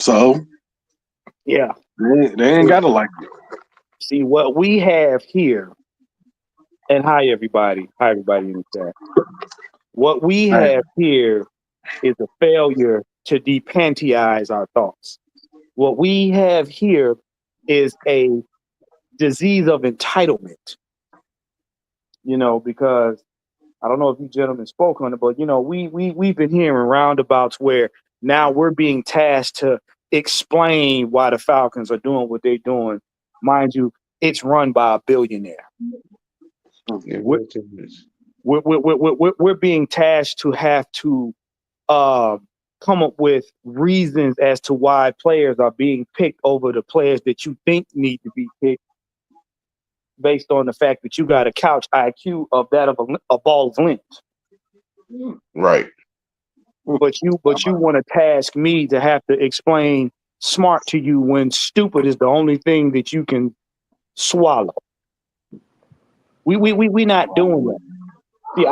So Yeah. they ain't gotta like it. See what we have here, and hi everybody in the chat. What we Hey, have here is a failure to depanteize our thoughts. What we have here is a disease of entitlement. Because I don't know if you gentlemen spoke on it, but we've been hearing roundabouts where now we're being tasked to explain why the Falcons are doing what they're doing. Mind you, it's run by a billionaire. We're, we're being tasked to have to uh, come up with reasons as to why players are being picked over the players that you think need to be picked based on the fact that you got a couch IQ of that of a ball's length. Right. But you want to task me to have to explain smart to you when stupid is the only thing that you can swallow. We not doing that. See,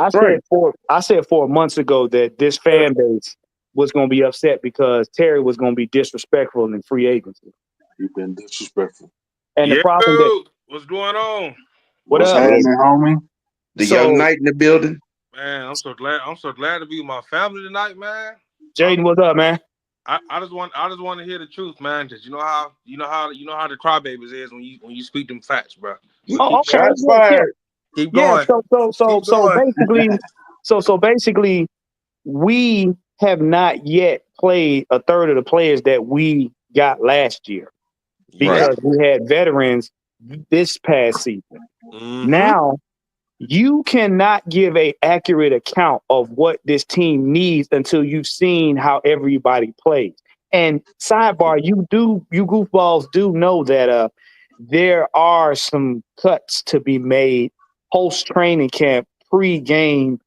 I said 4 months ago that this fan base was going to be upset because Terry was going to be disrespectful in free agency. You've been disrespectful. And the problem that what's going on? What's up, happening, homie? The young knight in the building. Man, I'm so glad to be with my family tonight, man. Jaden, what's up, man? I just want to hear the truth, man. Because you know how the crybabies is when you speak them facts, bro. Oh, okay. Shots fired. Keep going. So basically, we have not yet played a third of the players that we got last year because we had veterans this past season. Mm-hmm. Now, you cannot give an accurate account of what this team needs until you've seen how everybody plays. And sidebar, you goofballs do know that there are some cuts to be made post training camp, pre-game.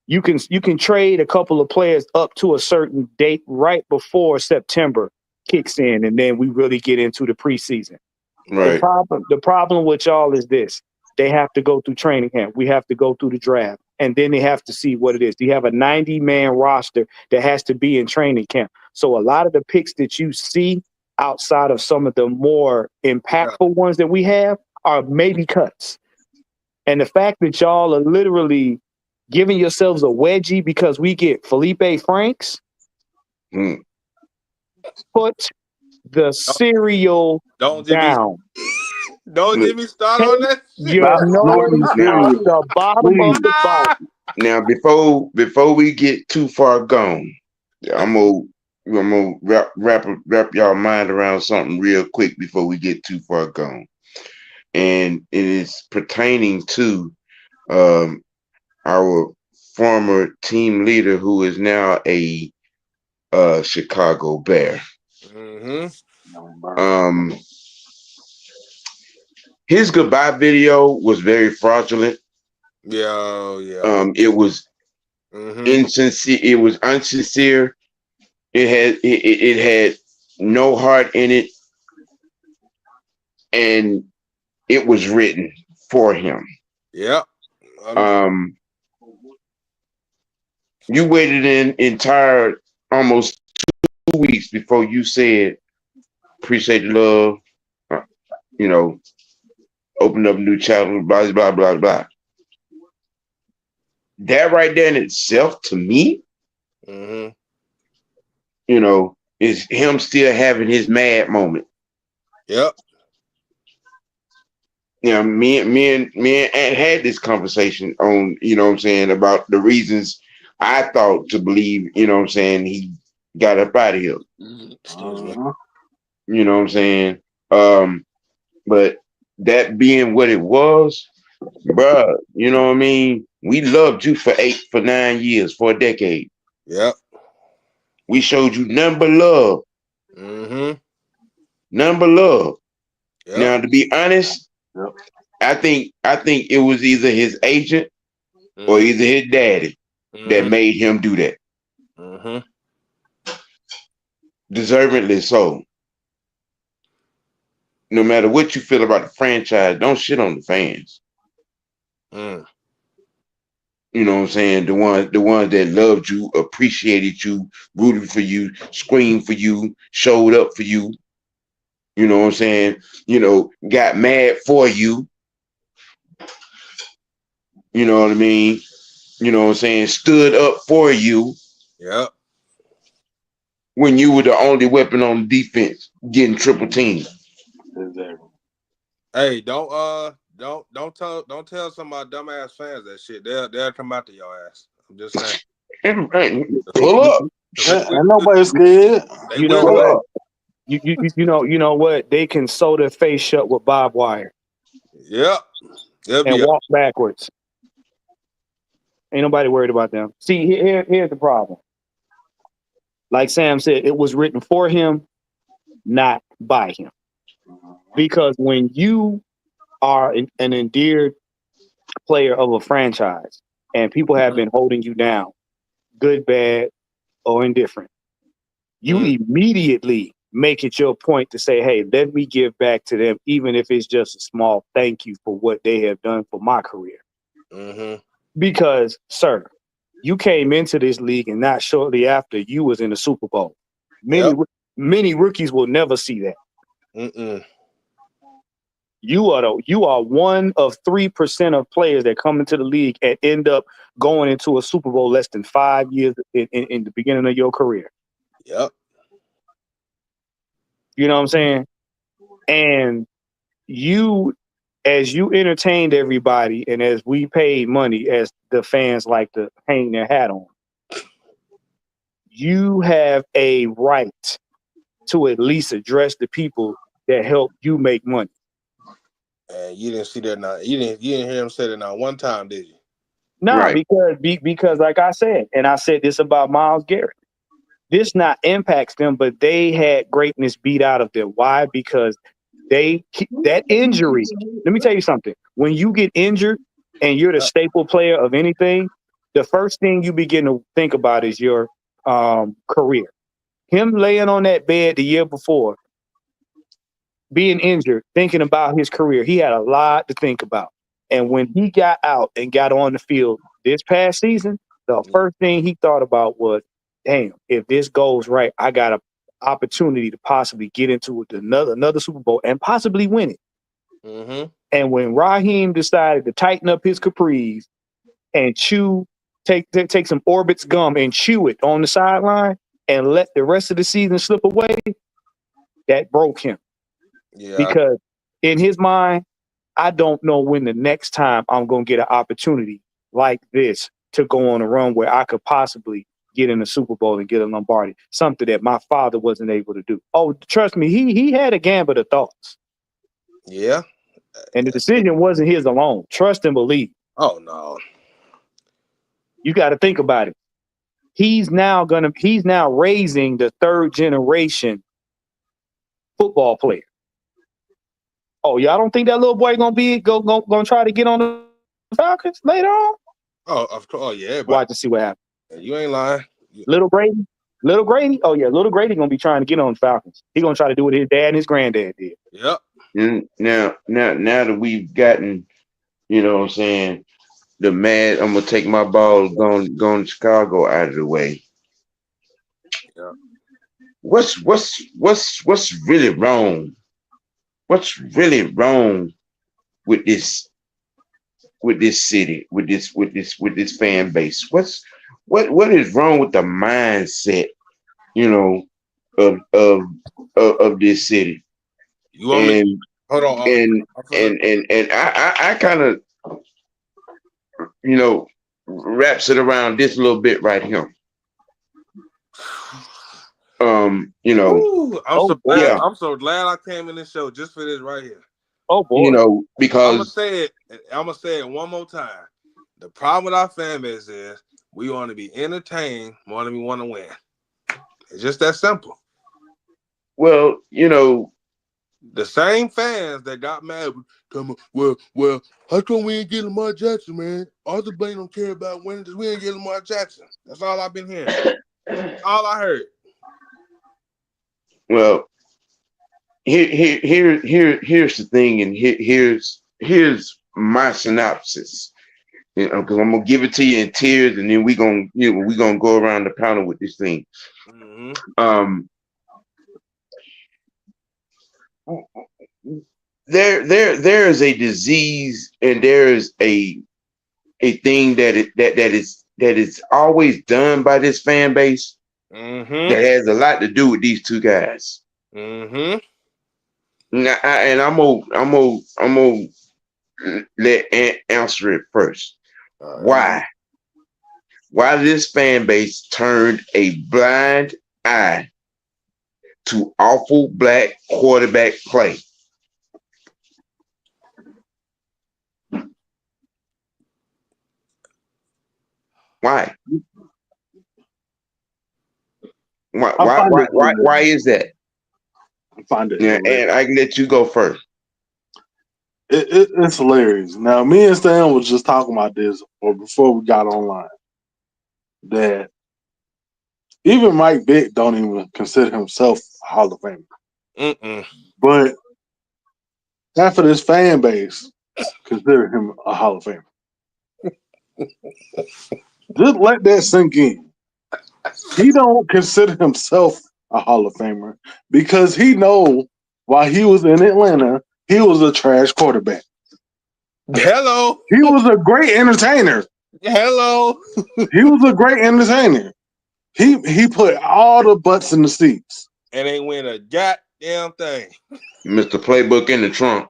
You can trade a couple of players up to a certain date right before September kicks in, and then we really get into the preseason. Right. The problem with y'all is this. They have to go through training camp. We have to go through the draft. And then they have to see what it is. You have a 90-man roster that has to be in training camp. So a lot of the picks that you see outside of some of the more impactful ones that we have are maybe cuts. And the fact that y'all are literally giving yourselves a wedgie because we get Felipe Franks, put the cereal down. Don't get me started on that. Your nose out the bottom of the boat. Now, before we get too far gone, I'm gonna wrap y'all mind around something real quick before we get too far gone, and it is pertaining to our former team leader who is now a Chicago Bear. Mm-hmm. His goodbye video was very fraudulent. Yeah. It was insincere. It was unsincere. It had no heart in it, and it was written for him. Yeah. You waited an entire almost 2 weeks before you said, "Appreciate the love." Open up a new channel, blah, blah, blah, blah. That right there in itself, to me, is him still having his mad moment. Yep. Me and Aunt had this conversation on, about the reasons I thought to believe, he got up out of here. Excuse me. You know what I'm saying? But that being what it was, bruh, you know what I mean? We loved you for 9 years, for a decade. Yep. We showed you nothing but love. Nothing but love. Yep. Now, to be honest, I think it was either his agent or either his daddy that made him do that. Deservedly so. No matter what you feel about the franchise, don't shit on the fans. You know what I'm saying? The ones that loved you, appreciated you, rooted for you, screamed for you, showed up for you. You know what I'm saying? Got mad for you. You know what I mean? You know what I'm saying? Stood up for you. Yep. When you were the only weapon on defense, getting triple teamed. Exactly. Hey, don't tell some of my dumbass fans that shit. They'll come after your ass. I'm just saying. Pull up. Ain't nobody scared. You know what? You know what? They can sew their face shut with barbed wire. Yep. And walk backwards. Ain't nobody worried about them. See, here's the problem. Like Sam said, it was written for him, not by him. Because when you are an endeared player of a franchise and people have been holding you down, good, bad, or indifferent, you immediately make it your point to say, hey, let me give back to them, even if it's just a small thank you for what they have done for my career. Mm-hmm. Because, sir, you came into this league and not shortly after you was in the Super Bowl. Many rookies will never see that. Mm-mm. You are one of 3% of players that come into the league and end up going into a Super Bowl less than 5 years in the beginning of your career. Yep. You know what I'm saying? And as you entertained everybody and as we paid money, as the fans like to hang their hat on, you have a right to at least address the people that help you make money. And you didn't see that now. You didn't hear him say that not one time, did you? No, Right. because like I said, and I said this about Myles Garrett, this not impacts them, but they had greatness beat out of them. Why? Because that injury. Let me tell you something. When you get injured and you're the staple player of anything, the first thing you begin to think about is your career. Him laying on that bed the year before, being injured, thinking about his career, he had a lot to think about. And when he got out and got on the field this past season, the first thing he thought about was, damn, if this goes right, I got an opportunity to possibly get into another Super Bowl and possibly win it. Mm-hmm. And when Raheem decided to tighten up his capris and take some Orbit's gum and chew it on the sideline and let the rest of the season slip away, that broke him. Yeah. Because in his mind, I don't know when the next time I'm going to get an opportunity like this to go on a run where I could possibly get in the Super Bowl and get a Lombardi, something that my father wasn't able to do. Oh, trust me, he had a gambit of thoughts. Yeah. And the decision wasn't his alone. Trust and believe. Oh, no. You got to think about it. He's now raising the third generation football player. Oh, y'all don't think that little boy gonna try to get on the Falcons later on? Oh, of course. Oh, yeah. Watch to see what happens. You ain't lying. Little Grady. Oh yeah, little Grady gonna be trying to get on the Falcons. He gonna try to do what his dad and his granddad did. Yep. And now that we've gotten, you know what I'm saying, the mad, I'm gonna take my balls going to Chicago out of the way. Yeah. What's really wrong? What's really wrong with this city, with this fan base? What is wrong with the mindset, of this city? You want me? Hold on. And I kind of, wraps it around this little bit right here. Ooh, I'm so glad I came in this show just for this right here. Oh boy. Because I'm gonna say it one more time. The problem with our fan base is we want to be entertained more than we want to win. It's just that simple. Well, the same fans that got mad, well, how come we ain't getting Lamar Jackson, man? Arthur Blank don't care about winning because we ain't getting Lamar Jackson. That's all I've been hearing. All I heard. Well, here's the thing, and here's my synopsis. You know, because I'm gonna give it to you in tears, and then we gonna go around the panel with this thing. Mm-hmm. There is a disease, and there is a thing that is always done by this fan base Mm-hmm. that has a lot to do with these two guys. Mm-hmm. Now, I'm gonna let Ant answer it first. Why this fan base turned a blind eye to awful black quarterback play? Why? Why is that? I find it Yeah, hilarious. and I can let you go first. It's hilarious. Now, me and Stan was just talking about this before we got online. That even Mike Vick don't even consider himself a Hall of Famer. Mm-mm. But half of this fan base consider him a Hall of Famer. Just let that sink in. He don't consider himself a Hall of Famer because he know while he was in Atlanta, he was a trash quarterback. Hello. He was a great entertainer. Hello. He was a great entertainer. He put all the butts in the seats. And ain't win a goddamn thing. Mr. Playbook in the trunk.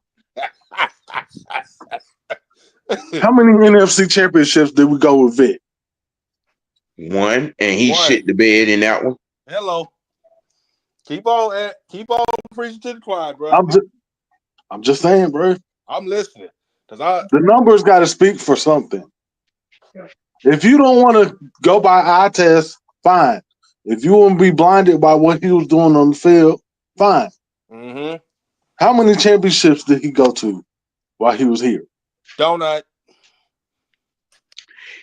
How many NFC championships did we go with Vic? One, and he One. shit the bed in that one. Hello. Keep on preaching to the choir, bro. I'm just saying, bro. I'm listening. The numbers got to speak for something. If you don't want to go by eye test, fine. If you want to be blinded by what he was doing on the field, fine. Mm-hmm. How many championships did he go to while he was here? Donut.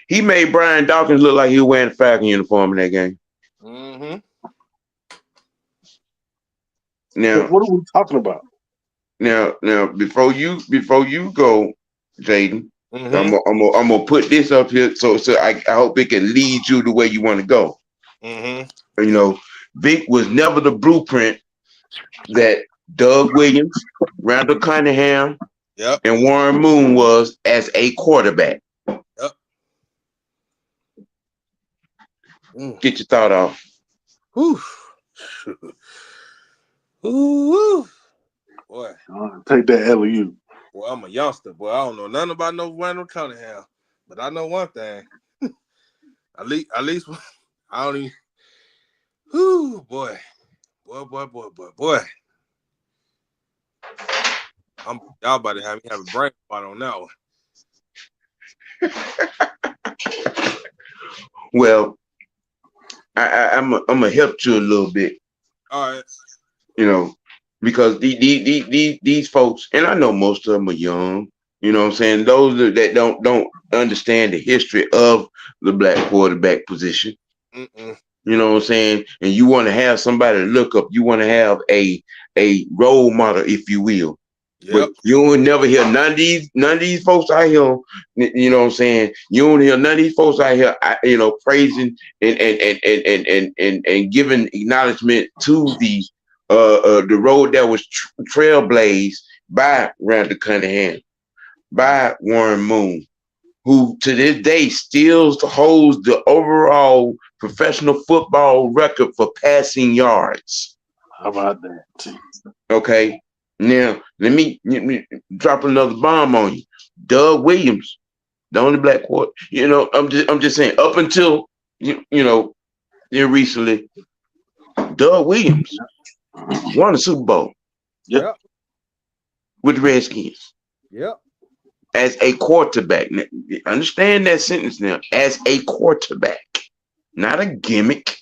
He made Brian Dawkins look like he was wearing a Falcon uniform in that game. Mm-hmm. Now, what are we talking about? Now, before you go, Jaden, Mm-hmm. I'm gonna put this up here so I hope it can lead you the way you want to go. Mm-hmm. You know, Vic was never the blueprint that Doug Williams, Randall Cunningham, yep, and Warren Moon was as a quarterback. Yep. Get your thought off. Whew. Ooh. Boy. Take that LU. Well, I'm a youngster, boy. I don't know nothing about no Randall Cunningham, but I know one thing. at least I don't even. Whoo, boy. Y'all about to have me have a brain spot on that one. Well, I'm gonna help you a little bit. All right. You know, because these folks, and I know most of them are young. You know what I'm saying? Those that don't understand the history of the black quarterback position. Mm-mm. You know what I'm saying? And you want to have somebody to look up. You want to have a role model, if you will. Yep. But you will never hear none of these folks out here. You know what I'm saying? You don't hear none of these folks out here, praising and giving acknowledgement to the road that was trailblazed by Randall Cunningham, by Warren Moon, who to this day still holds the overall professional football record for passing yards. How about that? Okay. Now, let me drop another bomb on you. Doug Williams, the only black quarter. You know, I'm just saying, up until recently, Doug Williams won the Super Bowl. Yep. With the Redskins. Yep. As a quarterback. Now, understand that sentence now. As a quarterback. Not a gimmick.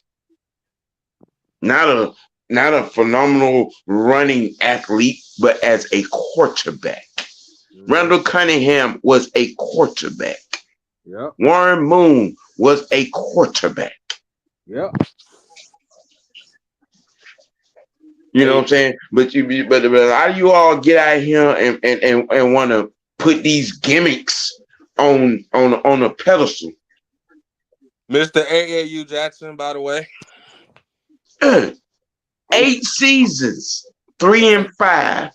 Not a phenomenal running athlete, but as a quarterback. Mm-hmm. Randall Cunningham was a quarterback. Yep. Warren Moon was a quarterback. Yep. You know what I'm saying? But a lot of you all get out here and want to put these gimmicks on a pedestal. Mr. AAU Jackson, by the way. 8 seasons, 3-5,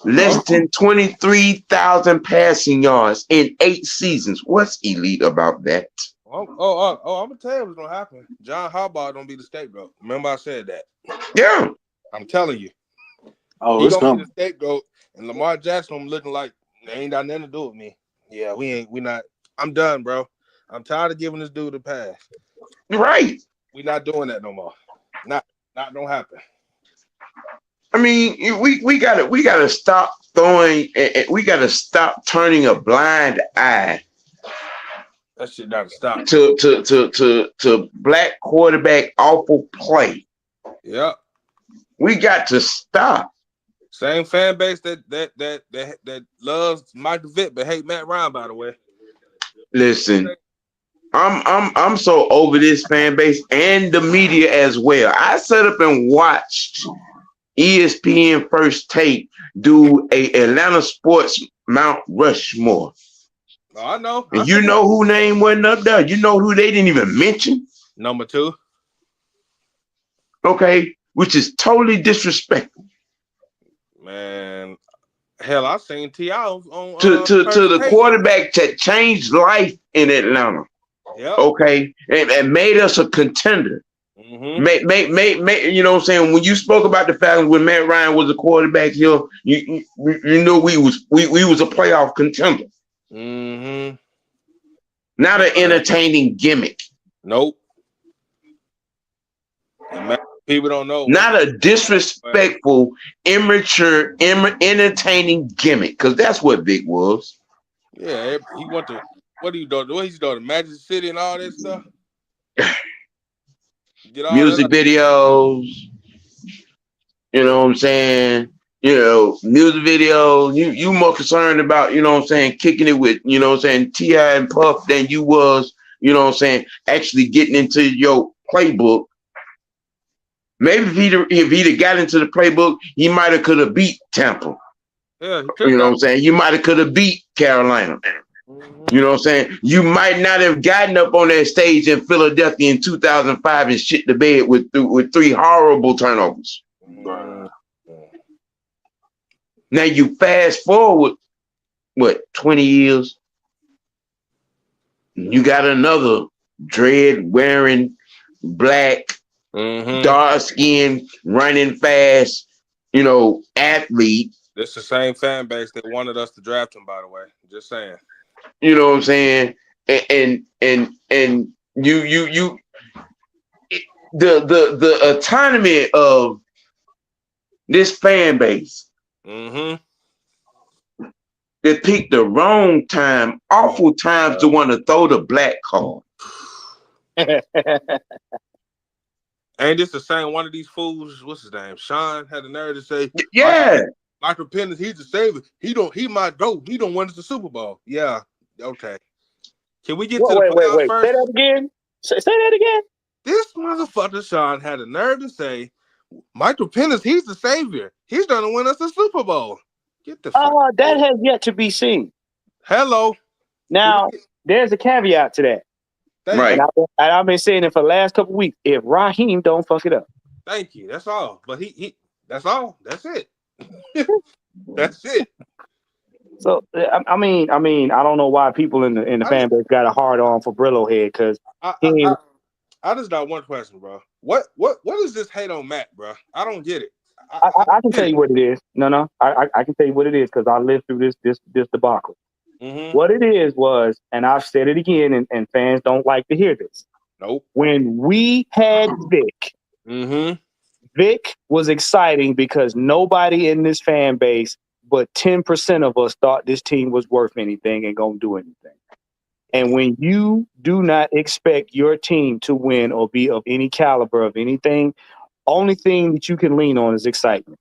less than 23,000 passing yards in 8 seasons. What's elite about that? I'm gonna tell you what's gonna happen. John Harbaugh don't be the scapegoat. Remember I said that. Yeah, I'm telling you. Oh, He it's gonna be coming. the scapegoat, and Lamar Jackson looking like they ain't got nothing to do with me. Yeah, we not. I'm done, bro. I'm tired of giving this dude a pass. right. We not doing that no more. Not gonna happen. I mean, we gotta stop throwing. We gotta stop turning a blind eye That shit gotta stop. to black quarterback awful play. Yep. We got to stop. Same fan base that loves Michael Vick but hate Matt Ryan, by the way. Listen, I'm so over this fan base and the media as well. I sat up and watched ESPN First Take do a Atlanta sports Mount Rushmore. Oh, I know. And you know who name wasn't up there? You know who they didn't even mention? Number 2. Okay, which is totally disrespectful. Man, hell, I seen T.I. on to the quarterback that changed life in Atlanta. Yep. Okay, and made us a contender. Mm-hmm. Make you know what I'm saying? When you spoke about the fact when Matt Ryan was a quarterback here, you know we was a playoff contender. Mm-hmm. Not an entertaining gimmick. Nope. People don't know. Not a disrespectful, immature, entertaining gimmick, because that's what Vic was. Yeah, he went to what he's doing to Magic City and all that stuff. Music videos, you know what I'm saying? You know, music videos. You more concerned about, you know what I'm saying, kicking it with, you know what I'm saying, T.I. and Puff than you was, you know what I'm saying, actually getting into your playbook. Maybe if he'd have got into the playbook, he might have could have beat Tampa. Yeah, you know what I'm saying? You might have could have beat Carolina. Mm-hmm. You know what I'm saying? You might not have gotten up on that stage in Philadelphia in 2005 and shit the bed with 3 horrible turnovers. Mm-hmm. Now you fast forward, 20 years? You got another dread wearing, black, dark skin, running fast, you know, athlete. It's the same fan base that wanted us to draft him, by the way. Just saying. You know what I'm saying? And you the autonomy of this fan base. They picked the wrong time, awful times to want to throw the black card. Ain't this the same one of these fools? What's his name? Sean had the nerve to say, "Yeah, Michael Penix, he's the savior. He might go. He don't win us the Super Bowl." Yeah, okay. Can we get to the playoffs first? Say that again. Say that again. This motherfucker Sean had the nerve to say, Michael Penix, he's the savior. He's gonna win us the Super Bowl. Get the fuck. That has yet to be seen. Hello. Now, there's a caveat to that. Right. And I've been saying it for the last couple of weeks. If Raheem don't fuck it up. Thank you. That's all. But he that's all. That's it. That's it. So I mean, I don't know why people in the fan base got a hard on for Brillo head because I just got one question, bro. What is this hate on Matt, bro? I don't get it. I can tell you what it is. No, I can tell you what it is because I lived through this debacle. Mm-hmm. What it is was, and I've said it again, and fans don't like to hear this. Nope. When we had Vic, Vic was exciting because nobody in this fan base but 10% of us thought this team was worth anything and gonna do anything. And when you do not expect your team to win or be of any caliber of anything, only thing that you can lean on is excitement.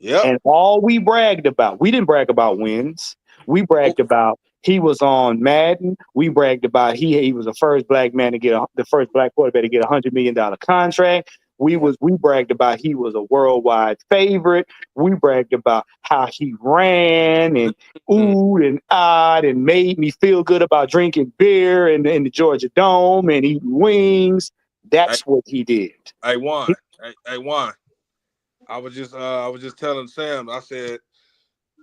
Yeah. And all we bragged about, we didn't brag about wins. We bragged about he was on Madden. We bragged about he was the first black man to get the first black quarterback to get $100 million contract. We bragged about he was a worldwide favorite. We bragged about how he ran and oohed and ahed and made me feel good about drinking beer in the Georgia Dome and eating wings. That's what he did. Hey Juan. Hey Juan. I was just telling Sam. I said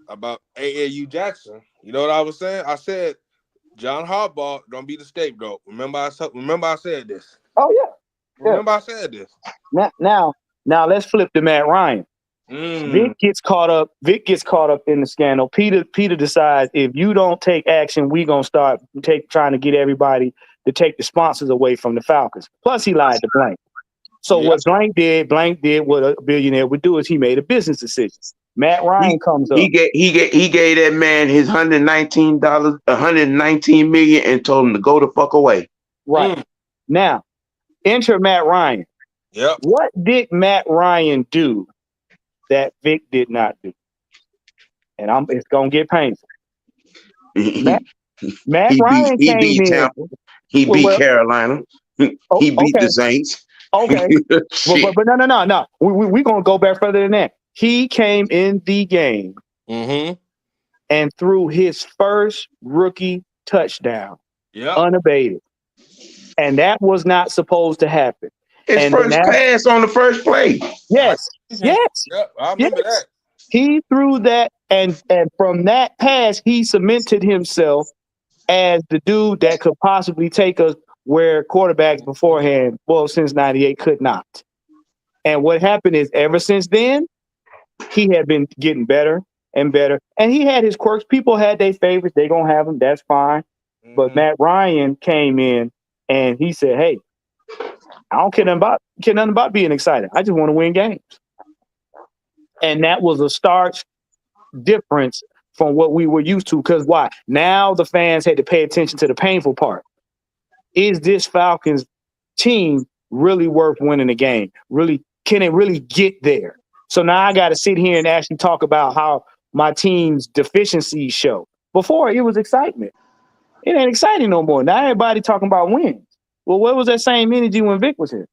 about AAU Jackson. You know what I was saying? I said John Harbaugh don't be the scapegoat. Remember I said this. Oh yeah. Remember I said this. Now let's flip to Matt Ryan. Vic gets caught up in the scandal. Peter decides if you don't take action, we gonna start trying to get everybody to take the sponsors away from the Falcons. Plus he lied to Blank. So what Blank did what a billionaire would do is he made a business decision. Matt Ryan comes up. He gave that man his $119 million and told him to go the fuck away. Right. Now, enter Matt Ryan. Yep. What did Matt Ryan do that Vic did not do? And it's gonna get painful. Matt Ryan came in. He beat Carolina. He beat the Saints. Okay. but no. We're gonna go back further than that. He came in the game and threw his first rookie touchdown unabated. And that was not supposed to happen. His first pass on the first play. Yes. Yep, I remember that. He threw that, and from that pass, he cemented himself as the dude that could possibly take us where quarterbacks beforehand, well, since 98, could not. And what happened is ever since then, he had been getting better and better. And he had his quirks. People had their favorites. They're going to have them. That's fine. But Matt Ryan came in and he said, hey, I don't care nothing about being excited. I just want to win games. And that was a stark difference from what we were used to. Because why? Now the fans had to pay attention to the painful part. Is this Falcons team really worth winning a game? Really, can it really get there? So now I got to sit here and actually talk about how my team's deficiencies show. Before, it was excitement. It ain't exciting no more. Now everybody talking about wins. Well, where was that same energy when Vic was here?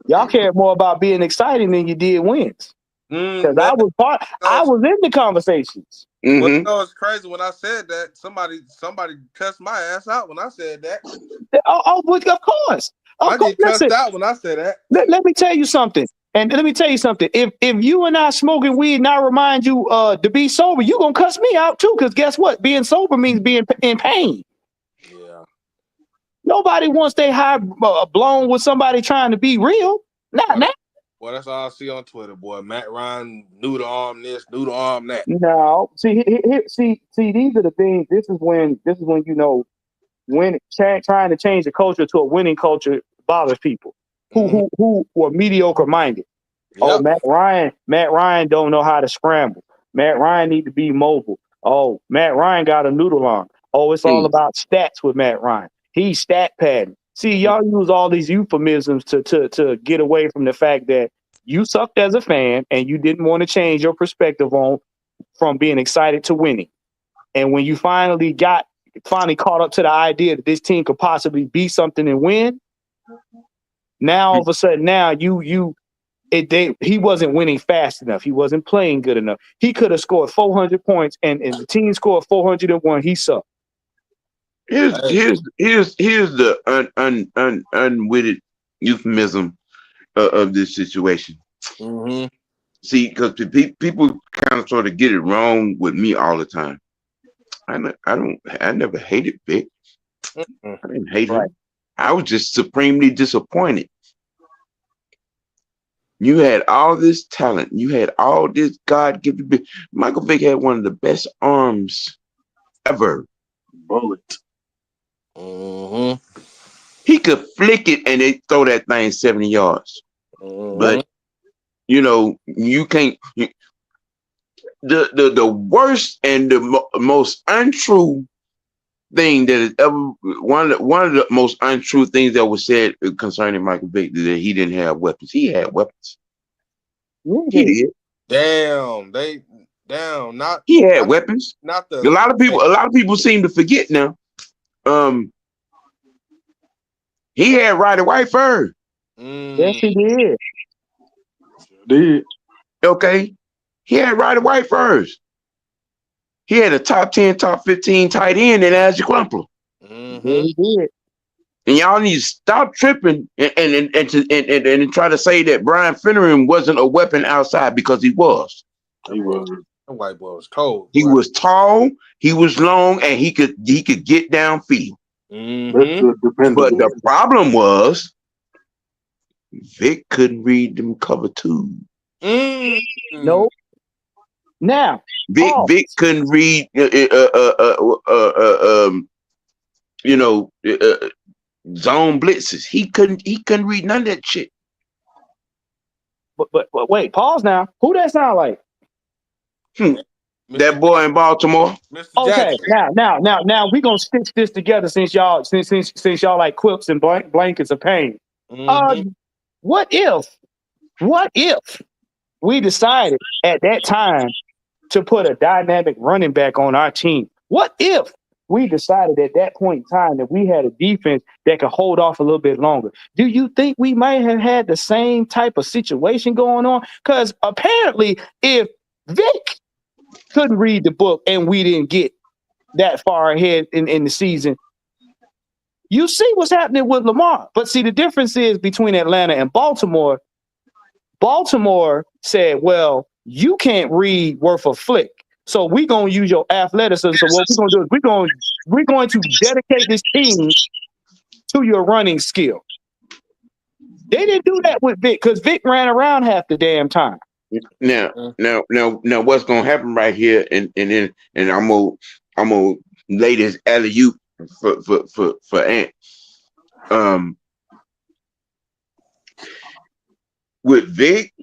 Y'all cared more about being exciting than you did wins. Because I was in the conversations. Well, you know, it's crazy when I said that. Somebody cussed my ass out when I said that. Of course. I get cussed out when I said that. Let me tell you something. And let me tell you something. If you and I smoking weed and I remind you to be sober, you gonna cuss me out too. Because guess what? Being sober means being in pain. Yeah. Nobody wants their high blown with somebody trying to be real. Not now. Well, that's all I see on Twitter, boy. Matt Ryan knew the arm this, knew the arm that. No, see, these are the things. This is when you know when trying to change the culture to a winning culture bothers people who were mediocre minded. Yep. Oh, Matt Ryan don't know how to scramble. Matt Ryan need to be mobile. Oh, Matt Ryan got a noodle arm. Oh, it's all about stats with Matt Ryan. He's stat padding. See, y'all use all these euphemisms to get away from the fact that you sucked as a fan and you didn't want to change your perspective from being excited to winning. And when you finally caught up to the idea that this team could possibly be something and win, now all of a sudden he wasn't winning fast enough. He wasn't playing good enough. He could have scored 400 points and the team scored 401. He sucked. Here's the unwitted euphemism of this situation. See, because people kind of sort of get it wrong with me all the time. I never hated Vic. I didn't hate him. I was just supremely disappointed. You had all this talent. You had all this God-given. Michael Vick had one of the best arms ever. Bullet. He could flick it and they throw that thing 70 yards. But you know, you can't. The worst and the most untrue thing that is ever one of the most untrue things that was said concerning Michael Vick is that he didn't have weapons. He had weapons. He did. He had weapons. A lot of people seem to forget now. He had Roddy Whiteford. Yes, he did. Did Okay. He had Roddy White first. He had a top 10, top 15 tight end in Algie Crumpler. Yeah, he did. And y'all need to stop tripping and try to say that Brian Finneran wasn't a weapon outside, because he was. he was. The white boy was cold. He was tall, he was long, and he could get downfield. Mr. But Dependable. the problem was Vic couldn't read them cover two. Nope. Now, Vic couldn't read zone blitzes. He couldn't read none of that shit. but wait, pause now. Who that sound like? That boy in Baltimore. Mr. Okay, Jackson. now we gonna stitch this together since y'all like quips and blankets of pain. What if we decided at that time to put a dynamic running back on our team? What if we decided at that point in time that we had a defense that could hold off a little bit longer? Do you think we might have had the same type of situation going on? Because apparently, if Vic couldn't read the book and we didn't get that far ahead in the season, you see what's happening with Lamar. But see, the difference is between Atlanta and Baltimore. Baltimore said, well, you can't read worth a flick, so we're going to use your athleticism. So what we're going to do is we're going to dedicate this team to your running skill. They didn't do that with Vic, because Vic ran around half the damn time. Now, what's gonna happen right here, and I'm gonna lay this alley-oop for Ant. With Vic,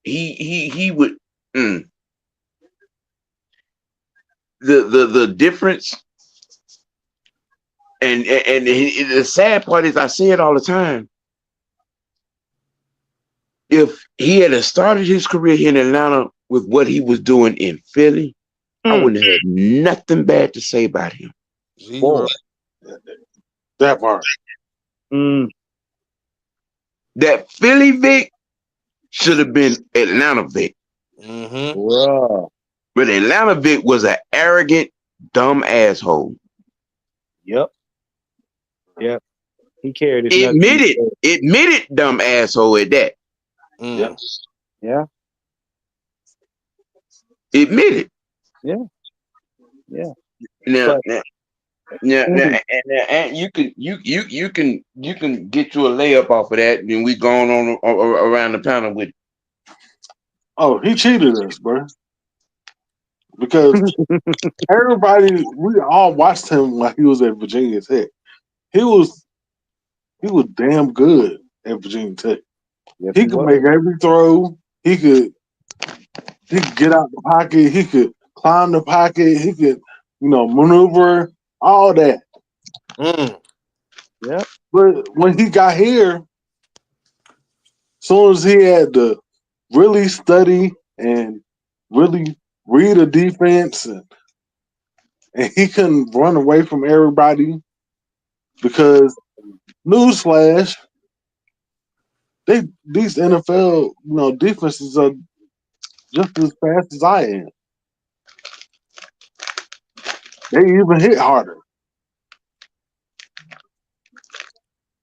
he would the difference, and the sad part is, I say it all the time. If he had started his career here in Atlanta with what he was doing in Philly, I wouldn't have nothing bad to say about him. Zero. That part. That Philly Vic should have been Atlanta Vic. But Atlanta Vic was an arrogant, dumb asshole. Yep. He carried it. Admitted dumb asshole at that. Yeah. Admit it. Yeah. Now, and you can get you a layup off of that, and we going on around the panel with it. Oh, he cheated us, bro. Because we all watched him while he was at Virginia Tech. He was damn good at Virginia Tech. Yes, he could make every throw. He could get out the pocket. He could climb the pocket. He could, maneuver, all that. Yeah. But when he got here, soon as he had to really study and really read a defense, and he couldn't run away from everybody, because newsflash, these NFL defenses are just as fast as I am. They even hit harder.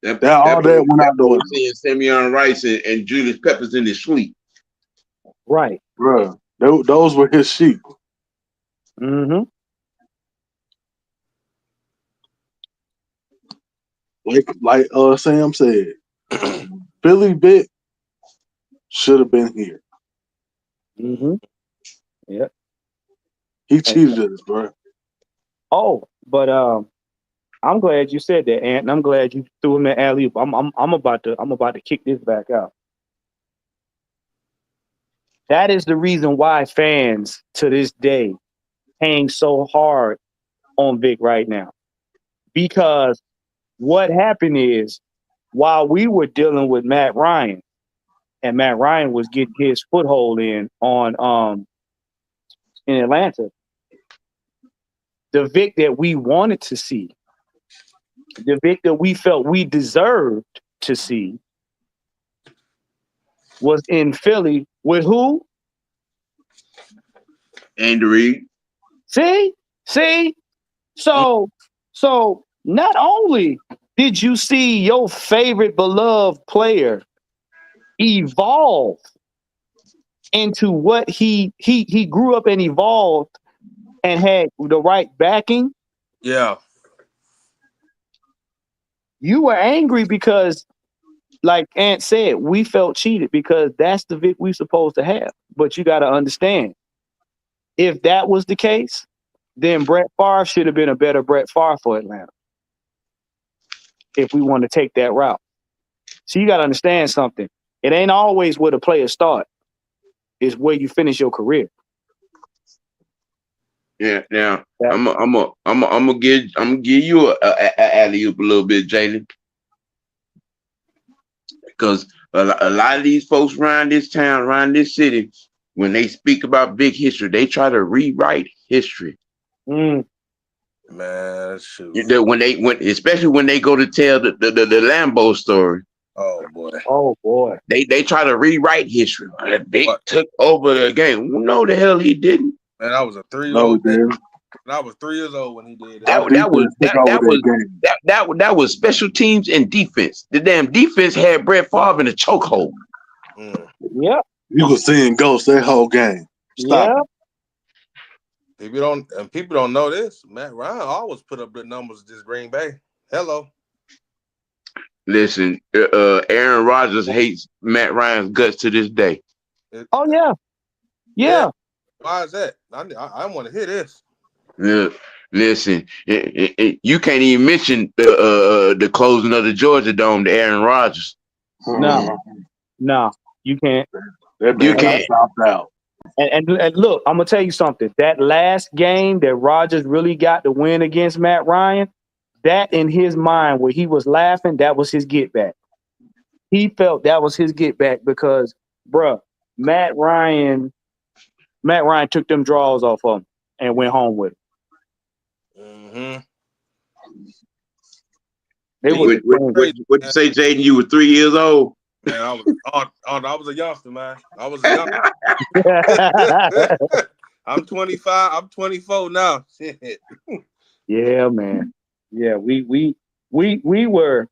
That went out the way. Seeing Simeon Rice and Julius Peppers in his sleep. Right. Bro, those were his sheep. Like Sam said, Billy Vick should have been here. Yeah. He cheated us, bro. Oh, but I'm glad you said that, Ant, and I'm glad you threw him the alley-oop. I'm about to kick this back out. That is the reason why fans to this day hang so hard on Vic right now. Because what happened is, while we were dealing with Matt Ryan, and Matt Ryan was getting his foothold in Atlanta, the Vic that we wanted to see the victor we felt we deserved to see was in Philly with who? Andy Reid. See? So not only did you see your favorite beloved player evolve into what he grew up and evolved and had the right backing, Yeah. you were angry because, like Ant said, we felt cheated because that's the Vic we supposed to have. But you got to understand, if that was the case, then Brett Favre should have been a better Brett Favre for Atlanta. If we want to take that route. So you got to understand something. It ain't always where the players start. It's where you finish your career. Yeah. Now I'm gonna give you a alley-oop a little bit, Jalen, because a lot of these folks around this town, around this city, when they speak about big history, they try to rewrite history. Mm. Man, shoot. Especially when they go to tell the Lambeau story. Oh boy. Oh boy. They try to rewrite history. Big took over the game. No, the hell he didn't. Man, I was a 3-year-old. No, he didn't. I was 3 years old when he did it. That was special teams and defense. The damn defense had Brett Favre in a chokehold. Yep. You was seeing ghosts that whole game. Stop. Yep. People don't know this. Matt Ryan always put up good numbers at this Green Bay. Hello. Listen, Aaron Rodgers hates Matt Ryan's guts to this day. Oh yeah. Yeah. Why is that? I want to hear this. Listen, you can't even mention the closing of the Georgia Dome to Aaron Rodgers. No, you can't. You can't. Out. And look, I'm gonna tell you something. That last game that Rodgers really got to win against Matt Ryan, that in his mind where he was laughing, that was his get back. He felt that was his get back because, bruh, Matt Ryan took them draws off of him and went home with him. What you say, Jaden? You were 3 years old. Man, I was a youngster, man. I was a youngster. I'm 25. I'm 24 now. Shit. Yeah, man. Yeah, we were.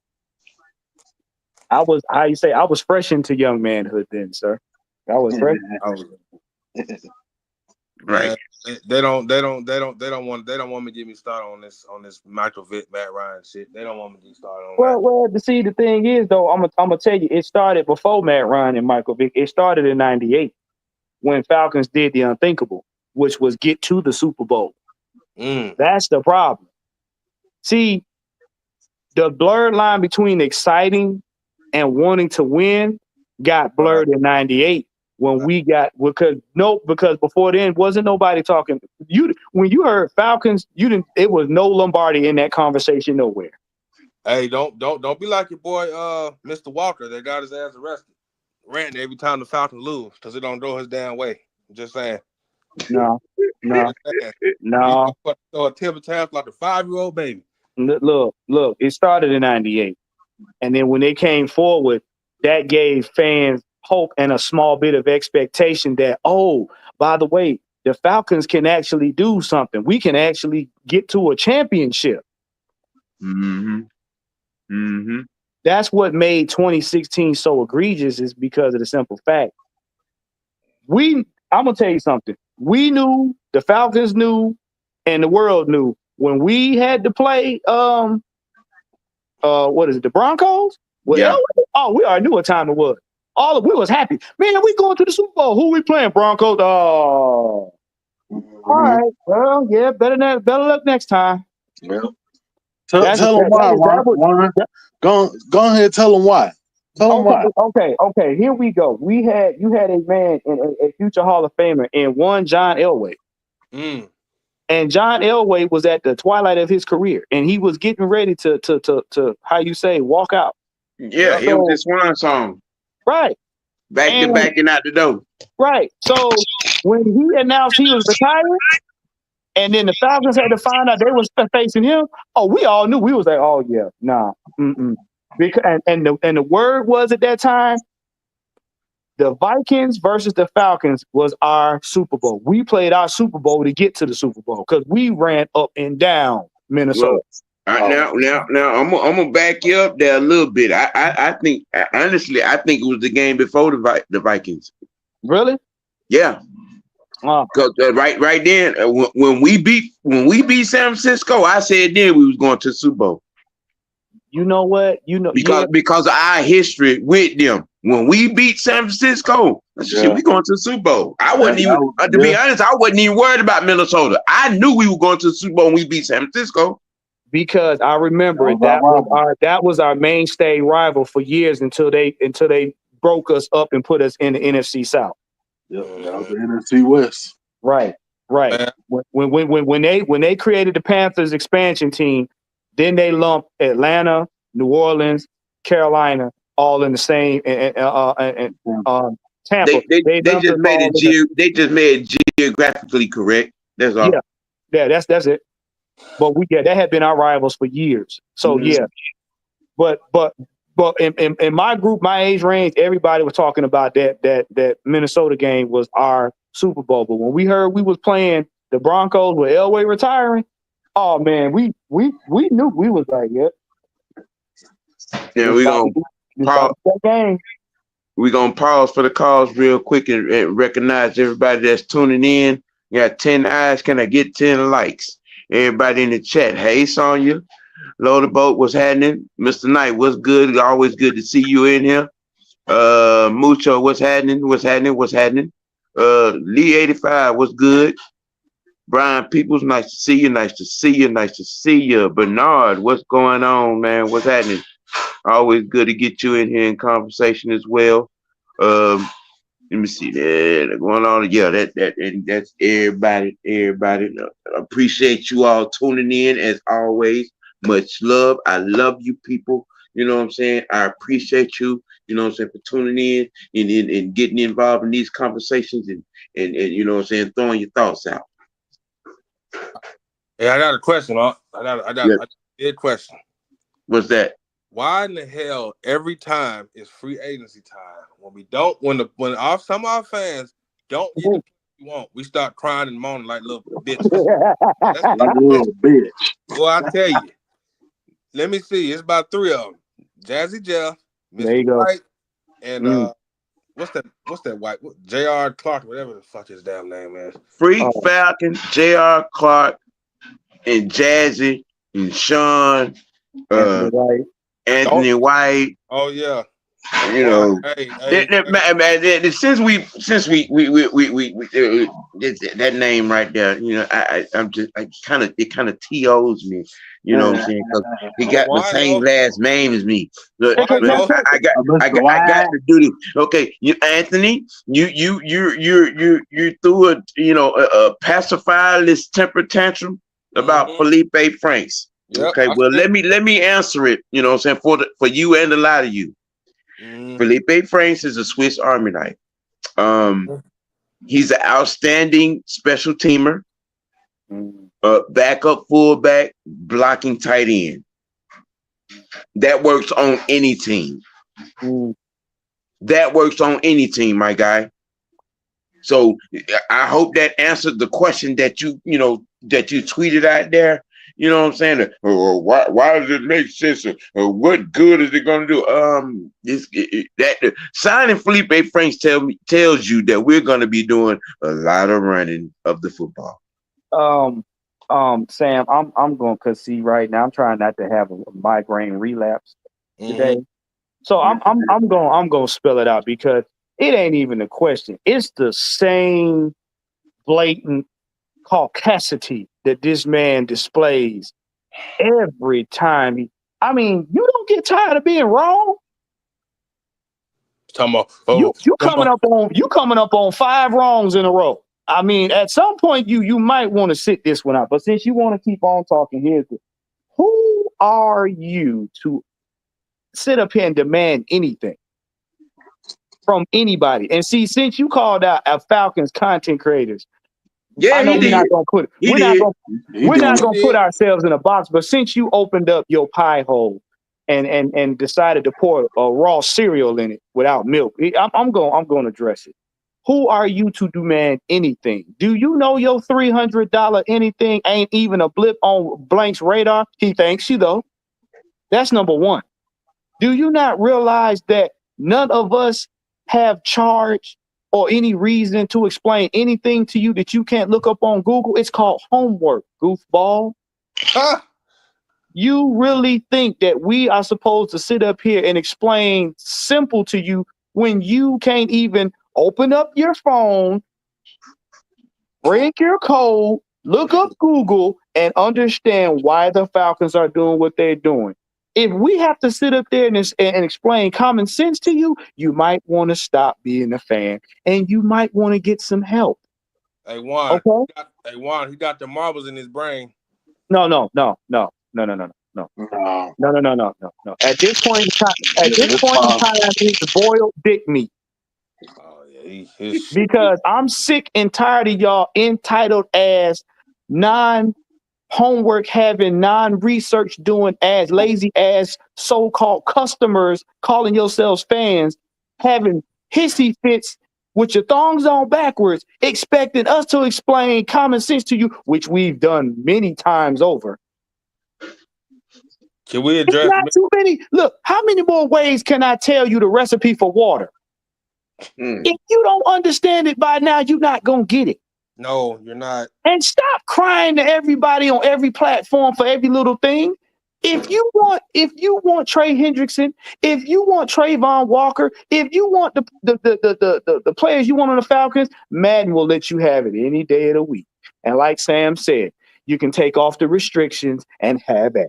I was fresh into young manhood then, sir. I was fresh. Right. They don't want me to get me started on this Michael Vick, Matt Ryan shit. They don't want me to get started on that. Well, see, the thing is though, I'm gonna tell you, it started before Matt Ryan and Michael Vick. It started in '98 when Falcons did the unthinkable, which was get to the Super Bowl. That's the problem. See, the blurred line between exciting and wanting to win got blurred in '98. When we got because before then wasn't nobody talking. When you heard Falcons, it was no Lombardi in that conversation nowhere. Hey, don't be like your boy Mr. Walker that got his ass arrested. Ranting every time the Falcons lose because it don't go his damn way. I'm just saying. No. So a tip of time like a 5-year-old baby. Look, it started in '98. And then when they came forward, that gave fans hope and a small bit of expectation that, oh, by the way, the Falcons can actually do something. We can actually get to a championship. That's what made 2016 so egregious, is because of the simple fact. I'm going to tell you something. We knew, the Falcons knew, and the world knew when we had to play, the Broncos? Well, yeah. We already knew what time it was. We was happy. Man, we going to the Super Bowl. Who we playing? Broncos. Oh. All right. Well, yeah, better luck next time. Yeah. Tell them why, Ron. Go ahead, tell them why. Tell them why. Okay. Here we go. You had a man, a future Hall of Famer, in one John Elway. And John Elway was at the twilight of his career, and he was getting ready to how you say, walk out. Yeah, it was his swan song. Right. Back and out the door. Right. So when he announced he was retiring, And then the Falcons had to find out they was facing him. Oh, we all knew. We was like, oh yeah, nah. Because and the word was at that time, the Vikings versus the Falcons was our Super Bowl. We played our Super Bowl to get to the Super Bowl because we ran up and down Minnesota. Now, I'm gonna back you up there a little bit. I think honestly, I think it was the game before the Vikings. Really? Yeah. Because right then, when we beat San Francisco, I said then we was going to the Super Bowl. You know what? Because of our history with them. When we beat San Francisco, shit, we going to the Super Bowl. I wasn't to be honest, I wasn't even worried about Minnesota. I knew we were going to the Super Bowl when we beat San Francisco. Because I remember that was our mainstay rival for years until they broke us up and put us in the NFC South. Yeah, that was the NFC West. Right. When they created the Panthers expansion team, then they lumped Atlanta, New Orleans, Carolina all in the same Tampa. They just made it geographically correct. That's all. Yeah, that's it. But that had been our rivals for years. So but in my group, my age range, everybody was talking about that Minnesota game was our Super Bowl. But when we heard we was playing the Broncos with Elway retiring, oh man, we knew. We was like, yeah, we gonna pause for the calls real quick and recognize everybody that's tuning in. You got 10 eyes. Can I get 10 likes? Everybody in the chat. Hey, Sonya. Load the boat. What's happening? Mr. Knight, what's good? Always good to see you in here. Mucho, what's happening? Lee 85, what's good? Brian Peoples, nice to see you. Bernard, what's going on, man? What's happening? Always good to get you in here in conversation as well. Let me see that going on. Yeah, that's everybody. Appreciate you all tuning in as always. Much love. I love you people. You know what I'm saying? I appreciate you, you know what I'm saying, for tuning in and getting involved in these conversations and you know what I'm saying, throwing your thoughts out. Yeah, I got a question. I got a big question. What's that? Why in the hell every time it's free agency time when some of our fans don't get the we want, we start crying and moaning like little bitches. That's like a little bitch. Well, I tell you. Let me see. It's about 3 of them. Jazzy Jeff, Mr. White, and what's that white? J.R. Clark, whatever the fuck his damn name is. Freak Falcon, J.R. Clark, and Jazzy, and Sean, Anthony White. Oh yeah. You know, since we that name right there, you know, it kind of TOs me, you know what I'm saying? Because he got the same last name as me. But I got to do this. Okay, Anthony, you threw a pacifierless temper tantrum about Felipe Franks. Yep, okay, well let me answer it. You know what I'm saying, for you and a lot of you. Felipe Franks is a Swiss Army knife. He's an outstanding special teamer, backup fullback, blocking tight end. That works on any team. That works on any team, my guy. So I hope that answered the question that you tweeted out there. You know what I'm saying? Why does it make sense? What good is it going to do? Signing Felipe Franks tells you that we're going to be doing a lot of running of the football. Sam, I'm going to concede right now. I'm trying not to have a migraine relapse today, so I'm going to spell it out because it ain't even a question. It's the same blatant caucasity that this man displays every time. You don't get tired of being wrong. You coming up on 5 wrongs in a row. I mean, at some point you might want to sit this one out. But since you want to keep on talking, who are you to sit up here and demand anything from anybody? And see, since you called out our Falcons content creators, Yeah, I know he we're not did. gonna put He did. we're not doing gonna put ourselves in a box. But since you opened up your pie hole and decided to pour a raw cereal in it without milk, I'm going to address it. Who are you to demand anything? Do you know your $300 anything ain't even a blip on Blank's radar? He thanks you though. That's number one. Do you not realize that none of us have charge or any reason to explain anything to you that you can't look up on Google? It's called homework, goofball. Ah, You really think that we are supposed to sit up here and explain simple to you when you can't even open up your phone, break your code, look up Google, and understand why the Falcons are doing what they're doing? If we have to sit up there and explain common sense to you, you might want to stop being a fan and you might want to get some help. hey Juan, Okay? he got the marbles in his brain. No, no, no, no, no, no, no, no. no. No, no, no, no, no, no. At this point in time, It's possible. it's boiled dick meat. Oh yeah, his Because I'm sick and tired of y'all entitled ass, non-homework having, non-research doing ass, lazy ass so-called customers calling yourselves fans, having hissy fits with your thongs on backwards, expecting us to explain common sense to you, which we've done many times over. Can we It's address? not too many. Look, how many more ways can I tell you the recipe for water? If you don't understand it by now, you're not going to get it. No, you're not. And stop crying to everybody on every platform for every little thing. If you want Trey Hendrickson, if you want Trayvon Walker, if you want the players you want on the Falcons, Madden will let you have it any day of the week. And like Sam said, you can take off the restrictions and have it.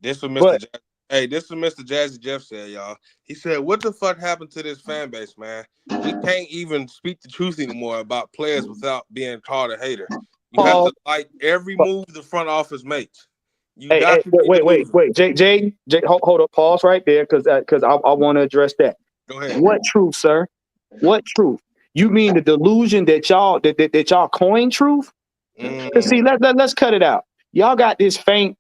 This was Mr. But Hey, this was Mr. Jazzy Jeff said, y'all. He said, "What the fuck happened to this fan base, man? We can't even speak the truth anymore about players without being called a hater. You have Paul, to like every move the front office makes. You hey, got to be wait, Jay, hold up, pause right there, because I want to address that. Go ahead. What truth, sir? What truth? You mean the delusion that y'all coined truth? Because see, let's cut it out. Y'all got this faint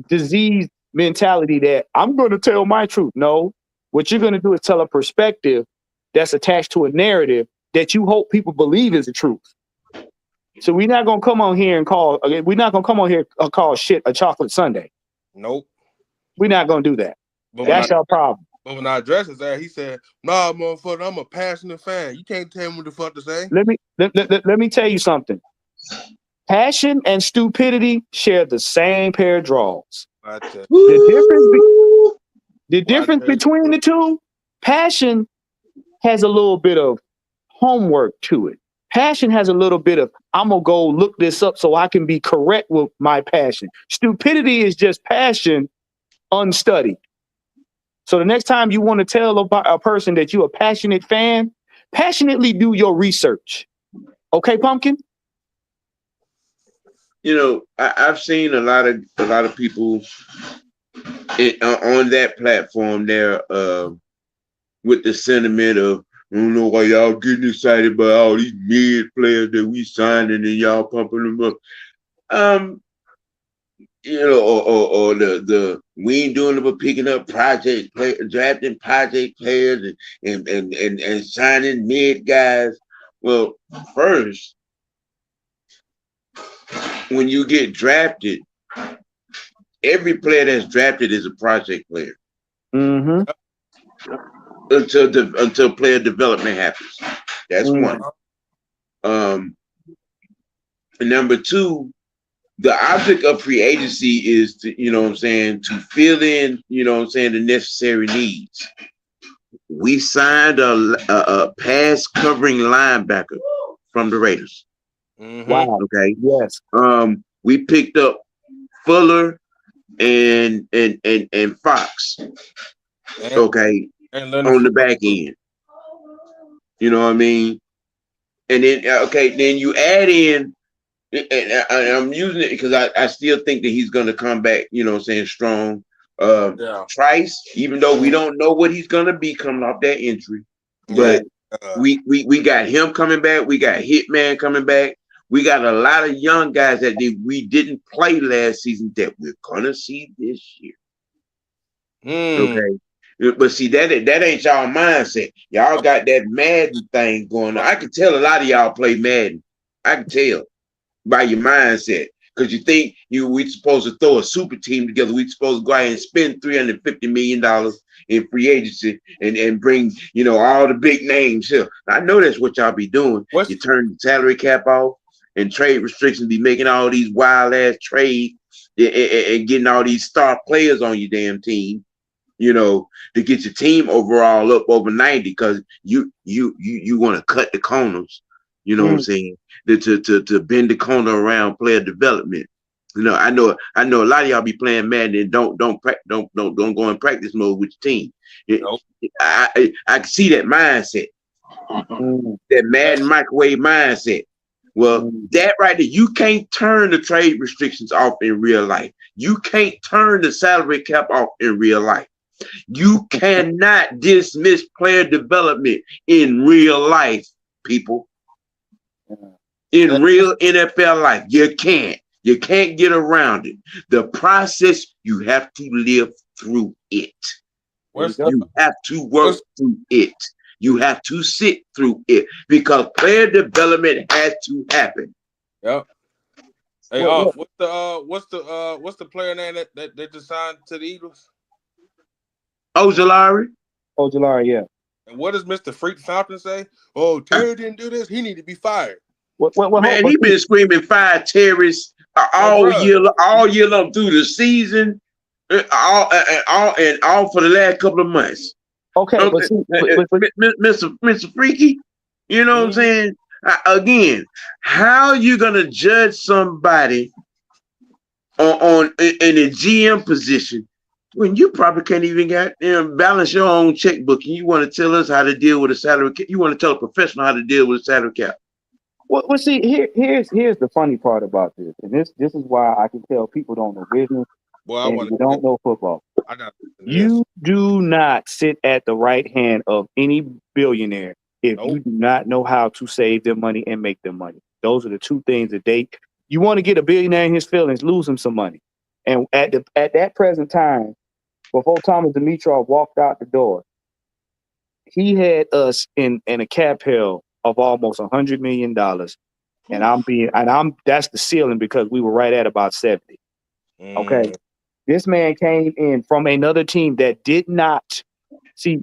disease mentality that I'm going to tell my truth. No, what you're going to do is tell a perspective that's attached to a narrative that you hope people believe is the truth. So we're not going to come on here and call shit a chocolate sundae. Nope. We're not going to do that. That's our problem. But when I addressed it there, he said, "Nah, motherfucker, I'm a passionate fan. You can't tell me what the fuck to say." Let me tell you something. Passion and stupidity share the same pair of draws. The difference between the two, passion has a little bit of homework to it. Passion has a little bit of, I'm going to go look this up so I can be correct with my passion. Stupidity is just passion unstudied. So the next time you want to tell about a person that you're a passionate fan, passionately do your research. Okay, Pumpkin? You know, I've seen a lot of people on that platform there with the sentiment of, I don't know why y'all getting excited about all these mid players that we signed and then y'all pumping them up. You know, or the we ain't doing it but picking up drafting project players and signing mid guys. Well, first, when you get drafted, every player that's drafted is a project player. Mm-hmm. Until player development happens. That's one. And number two, the object of free agency is to, you know what I'm saying, to fill in, you know what I'm saying, the necessary needs. We signed a pass covering linebacker from the Raiders. Mm-hmm. Wow. Okay. Yes. We picked up Fuller and Fox. Okay. And on the back end. You know what I mean? And then then you add in, and I'm using it because I still think that he's gonna come back, you know what I'm saying, strong. Trice, even though we don't know what he's gonna be coming off that injury. But we got him coming back, we got Hitman coming back, We got a lot of young guys that we didn't play last season that we're gonna see this year. Okay. But see, that ain't y'all mindset. Y'all got that Madden thing going on. I can tell a lot of y'all play Madden. I can tell by your mindset. Because you think we supposed to throw a super team together. We supposed to go out and spend $350 million in free agency and bring, all the big names here. I know that's what y'all be doing. You turn the salary cap off and trade restrictions, be making all these wild ass trades and getting all these star players on your damn team. To get your team overall up over 90 because you want to cut the corners, what I'm saying? To bend the corner around player development. I know a lot of y'all be playing Madden and don't go in practice mode with your team. Nope. I can see that mindset. That Madden microwave mindset. Well, that right there, you can't turn the trade restrictions off in real life. You can't turn the salary cap off in real life. You cannot dismiss player development in real life, people. In real NFL life, you can't. You can't get around it. The process, you have to live through it. You have to work through it. You have to sit through it because player development has to happen. Yep. Hey, what's the player name that just signed to the Eagles? Ojulari, yeah. And what does Mr. Freak Falcon say? Oh, Terry didn't do this. He need to be fired. Man, he been screaming fire Terry's all year long through the season, all for the last couple of months. Okay, but Mr. Freaky, you know what I'm saying? Again, how you gonna judge somebody in a GM position when you probably can't even balance your own checkbook, and you want to tell us how to deal with a salary cap? You want to tell a professional how to deal with a salary cap? Well, see, here's the funny part about this, and this is why I can tell people don't know business and you don't know football. You do not sit at the right hand of any billionaire if you do not know how to save their money and make their money. Those are the two things that you want to get a billionaire in his feelings, lose him some money. And at that present time, before Thomas Dimitrov walked out the door, he had us in a cap hell of almost $100 million. And that's the ceiling because we were right at about 70. Okay. This man came in from another team that did not see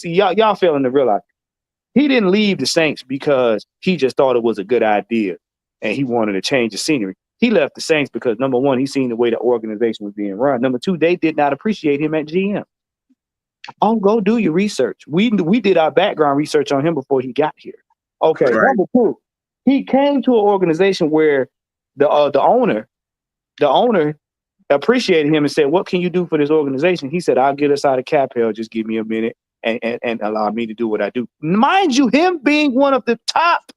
y'all failing to realize he didn't leave the Saints because he just thought it was a good idea and he wanted to change the scenery. He left the Saints because number one, he seen the way the organization was being run. Number two, they did not appreciate him at GM. Go do your research. We did our background research on him before he got here. Okay. Right. Number two, he came to an organization where the owner appreciated him and said, "What can you do for this organization?" He said, "I'll get us out of cap hell. Just give me a minute and allow me to do what I do." Mind you, him being one of the top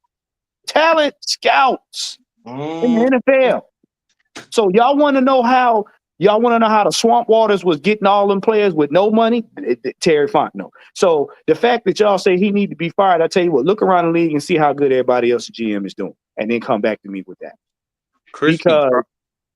talent scouts in the NFL. So y'all want to know how the Swamp Waters was getting all them players with no money? Terry Fontenot. So the fact that y'all say he need to be fired, I tell you what, look around the league and see how good everybody else at GM is doing, and then come back to me with that. Because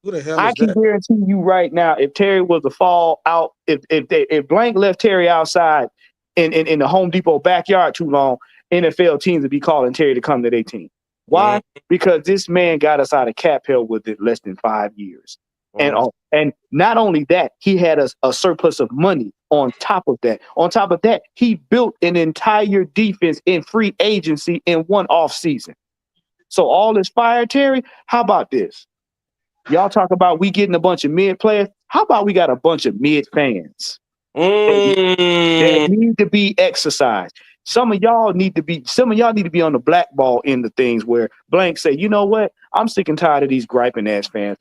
who the hell I can guarantee you right now, if Terry was to fall out, if Blank left Terry outside in the Home Depot backyard too long, NFL teams would be calling Terry to come to their team. Why? Because this man got us out of cap hell within less than 5 years. And not only that, he had a surplus of money on top of that. On top of that, he built an entire defense in free agency in one off season. So all this fire, Terry, how about this? Y'all talk about we getting a bunch of mid players. How about we got a bunch of mid fans that need to be exercised? Some of y'all need to be on the blackball end of things where Blank say, you know what? I'm sick and tired of these griping ass fans.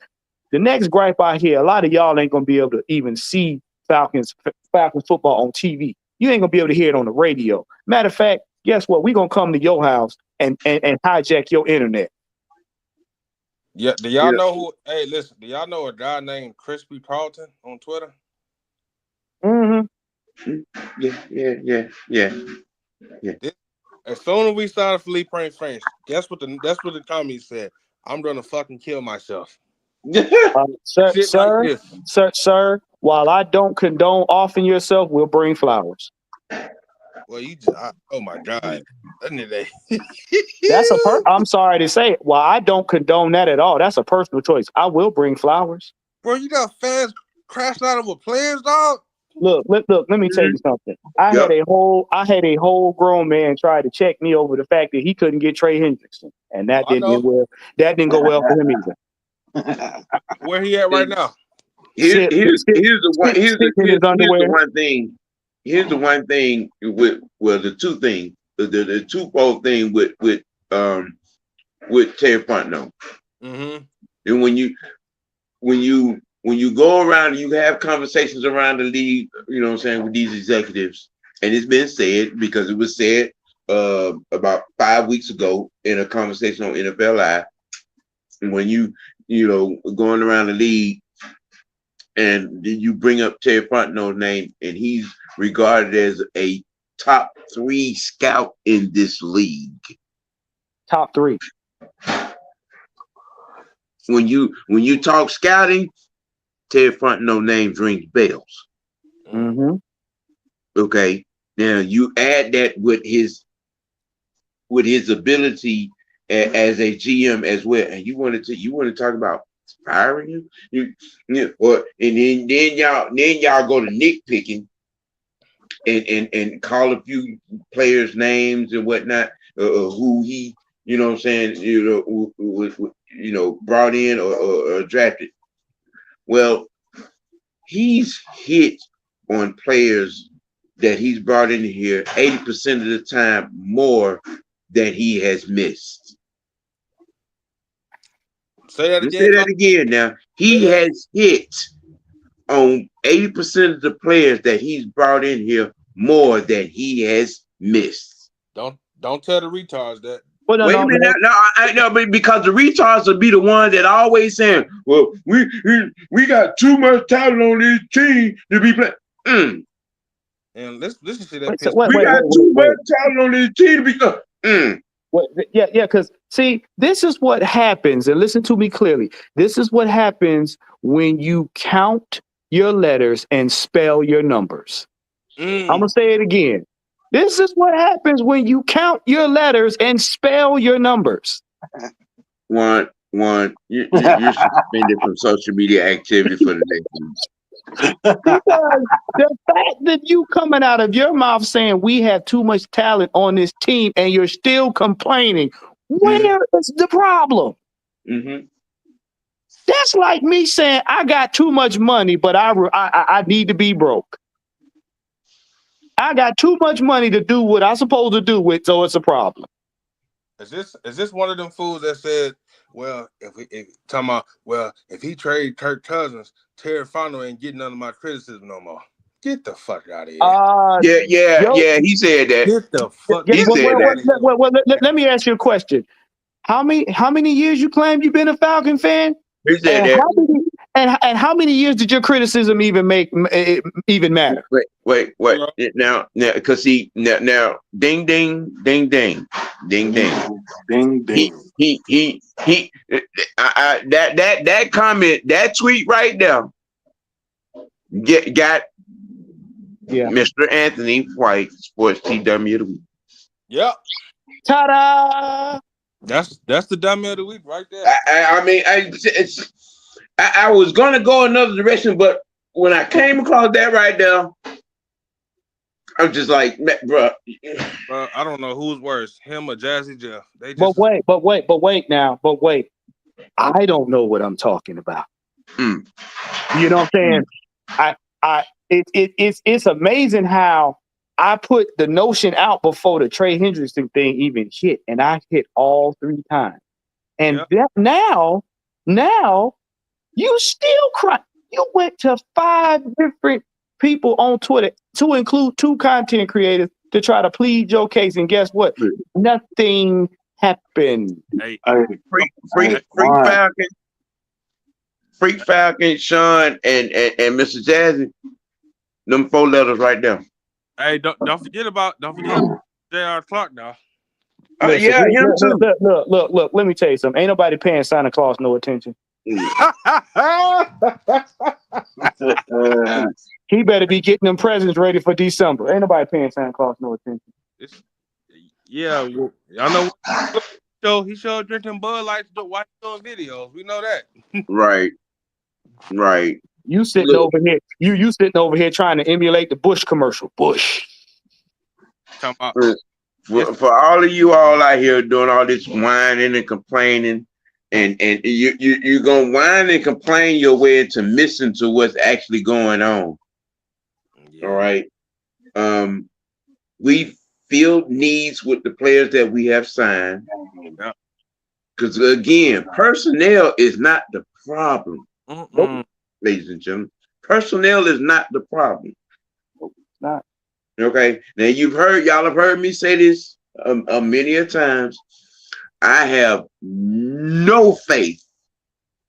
The next gripe I hear, a lot of y'all ain't gonna be able to even see Falcons football on TV. You ain't gonna be able to hear it on the radio. Matter of fact, guess what? We gonna come to your house and hijack your internet. Yeah, do y'all know who? Hey, listen, do y'all know a guy named Crispy Carlton on Twitter? Yeah. As soon as we started Philippe Prince, guess what the comments said? I'm gonna fucking kill myself. Sir, Shit like sir, this. sir. While I don't condone offing yourself, we'll bring flowers. Well, you just, oh my God. That's I'm sorry to say it. While I don't condone that at all, that's a personal choice. I will bring flowers. Bro, you got fans crashing out over players, dog? Look, let me tell you something. I had a whole grown man try to check me over the fact that he couldn't get Trey Hendrickson. And that didn't go well for him either. Where he at right now? Here's the one thing. Here's the one thing with the two things. The twofold thing with Terry Fontenot. Mm-hmm. And when you go around and you have conversations around the league, you know what I'm saying, with these executives, and it's been said because it was said about 5 weeks ago in a conversation on NFL Live, when you going around the league and you bring up Terry Fontenot's name, and he's regarded as a top 3 scout in this league. Top 3. When you talk scouting, Terry Fontenot's name rings bells. Mm-hmm. Okay. Now you add that with his ability as a GM as well, and you want to talk about firing him, and then y'all go to nitpicking and call a few players names and whatnot, who he, you know what I'm saying, brought in or drafted. Well, he's hit on players that he's brought in here 80% of the time more than he has missed. Say that again. Say that again now. He has hit on 80% of the players that he's brought in here more than he has missed. Don't tell the retards that. Well, wait a minute. No, but because the retards will be the ones that always saying, "Well, we got too much talent on this team to be playing." And listen to that. We got too much talent on this team to be. Yeah, because see, this is what happens, and listen to me clearly. This is what happens when you count your letters and spell your numbers. I'm gonna say it again. This is what happens when you count your letters and spell your numbers. One, you're suspended from social media activity for the next week. Because the fact that you coming out of your mouth saying we have too much talent on this team and you're still complaining, where is the problem? Mm-hmm. That's like me saying I got too much money, but I need to be broke. I got too much money to do what I'm supposed to do with, so it's a problem. Is this one of them fools that said, well, if he trade Kirk Cousins, Terry Fontenot ain't getting none of my criticism no more. Get the fuck out of here. Yeah, he said that. Get the fuck. Let me ask you a question. How many years you claim you've been a Falcon fan? He said that. And how many years did your criticism even matter? Wait. Now, because ding, ding, ding, ding, ding, ding, ding. That comment, that tweet right there, got Mr. Anthony White, Sports TW of the Week. Yep. Ta-da! That's the dummy of the week right there. I was gonna go another direction, but when I came across that right there, I'm just like, bro. I don't know who's worse, him or Jazzy Jeff. But wait. I don't know what I'm talking about. You know what I'm saying? It's amazing how I put the notion out before the Trey Hendrickson thing even hit, and I hit all 3 times. And now you still cry. You went to 5 different people on Twitter, to include 2 content creators, to try to plead your case. And guess what? Nothing happened. Freak Falcon, Sean, and Mr. Jazzy, them 4 letters right there. Hey, don't forget J.R. Clark now. Yeah, him too. Look. Let me tell you something. Ain't nobody paying Santa Claus no attention. He better be getting them presents ready for December. Ain't nobody paying Santa Claus no attention. Yeah, y'all know. So he showed drinking Bud Lights while doing videos. We know that. Right. You sitting Look. over here. You sitting over here trying to emulate the Bush commercial. Bush. Talking about For all of you all out here doing all this whining and complaining, and you're gonna whine and complain your way into missing to what's actually going on. Yeah. All right. We filled needs with the players that we have signed. Because again, personnel is not the problem. Nope. Ladies and gentlemen, personnel is not the problem. Nope, it's not. Okay. Now y'all have heard me say this many a times. I have no faith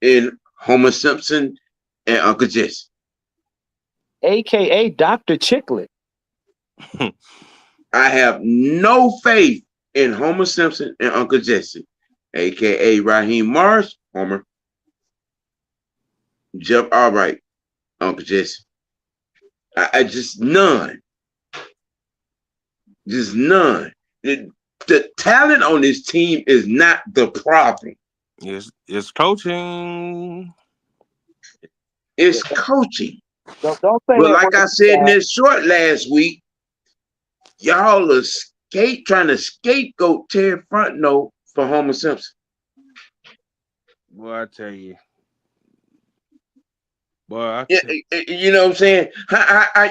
in Homer Simpson and Uncle Jesse. AKA Dr. Chicklet. I have no faith in Homer Simpson and Uncle Jesse, aka Raheem Morris, Homer, Jeff Albright, Uncle Jesse. I just none. Just none. The talent on this team is not the problem. It's coaching. It's coaching. Don't say but that. like I said in this short last week, y'all are trying to scapegoat Terry Frontno for Homer Simpson. Boy, I tell you. Boy, you know what I'm saying?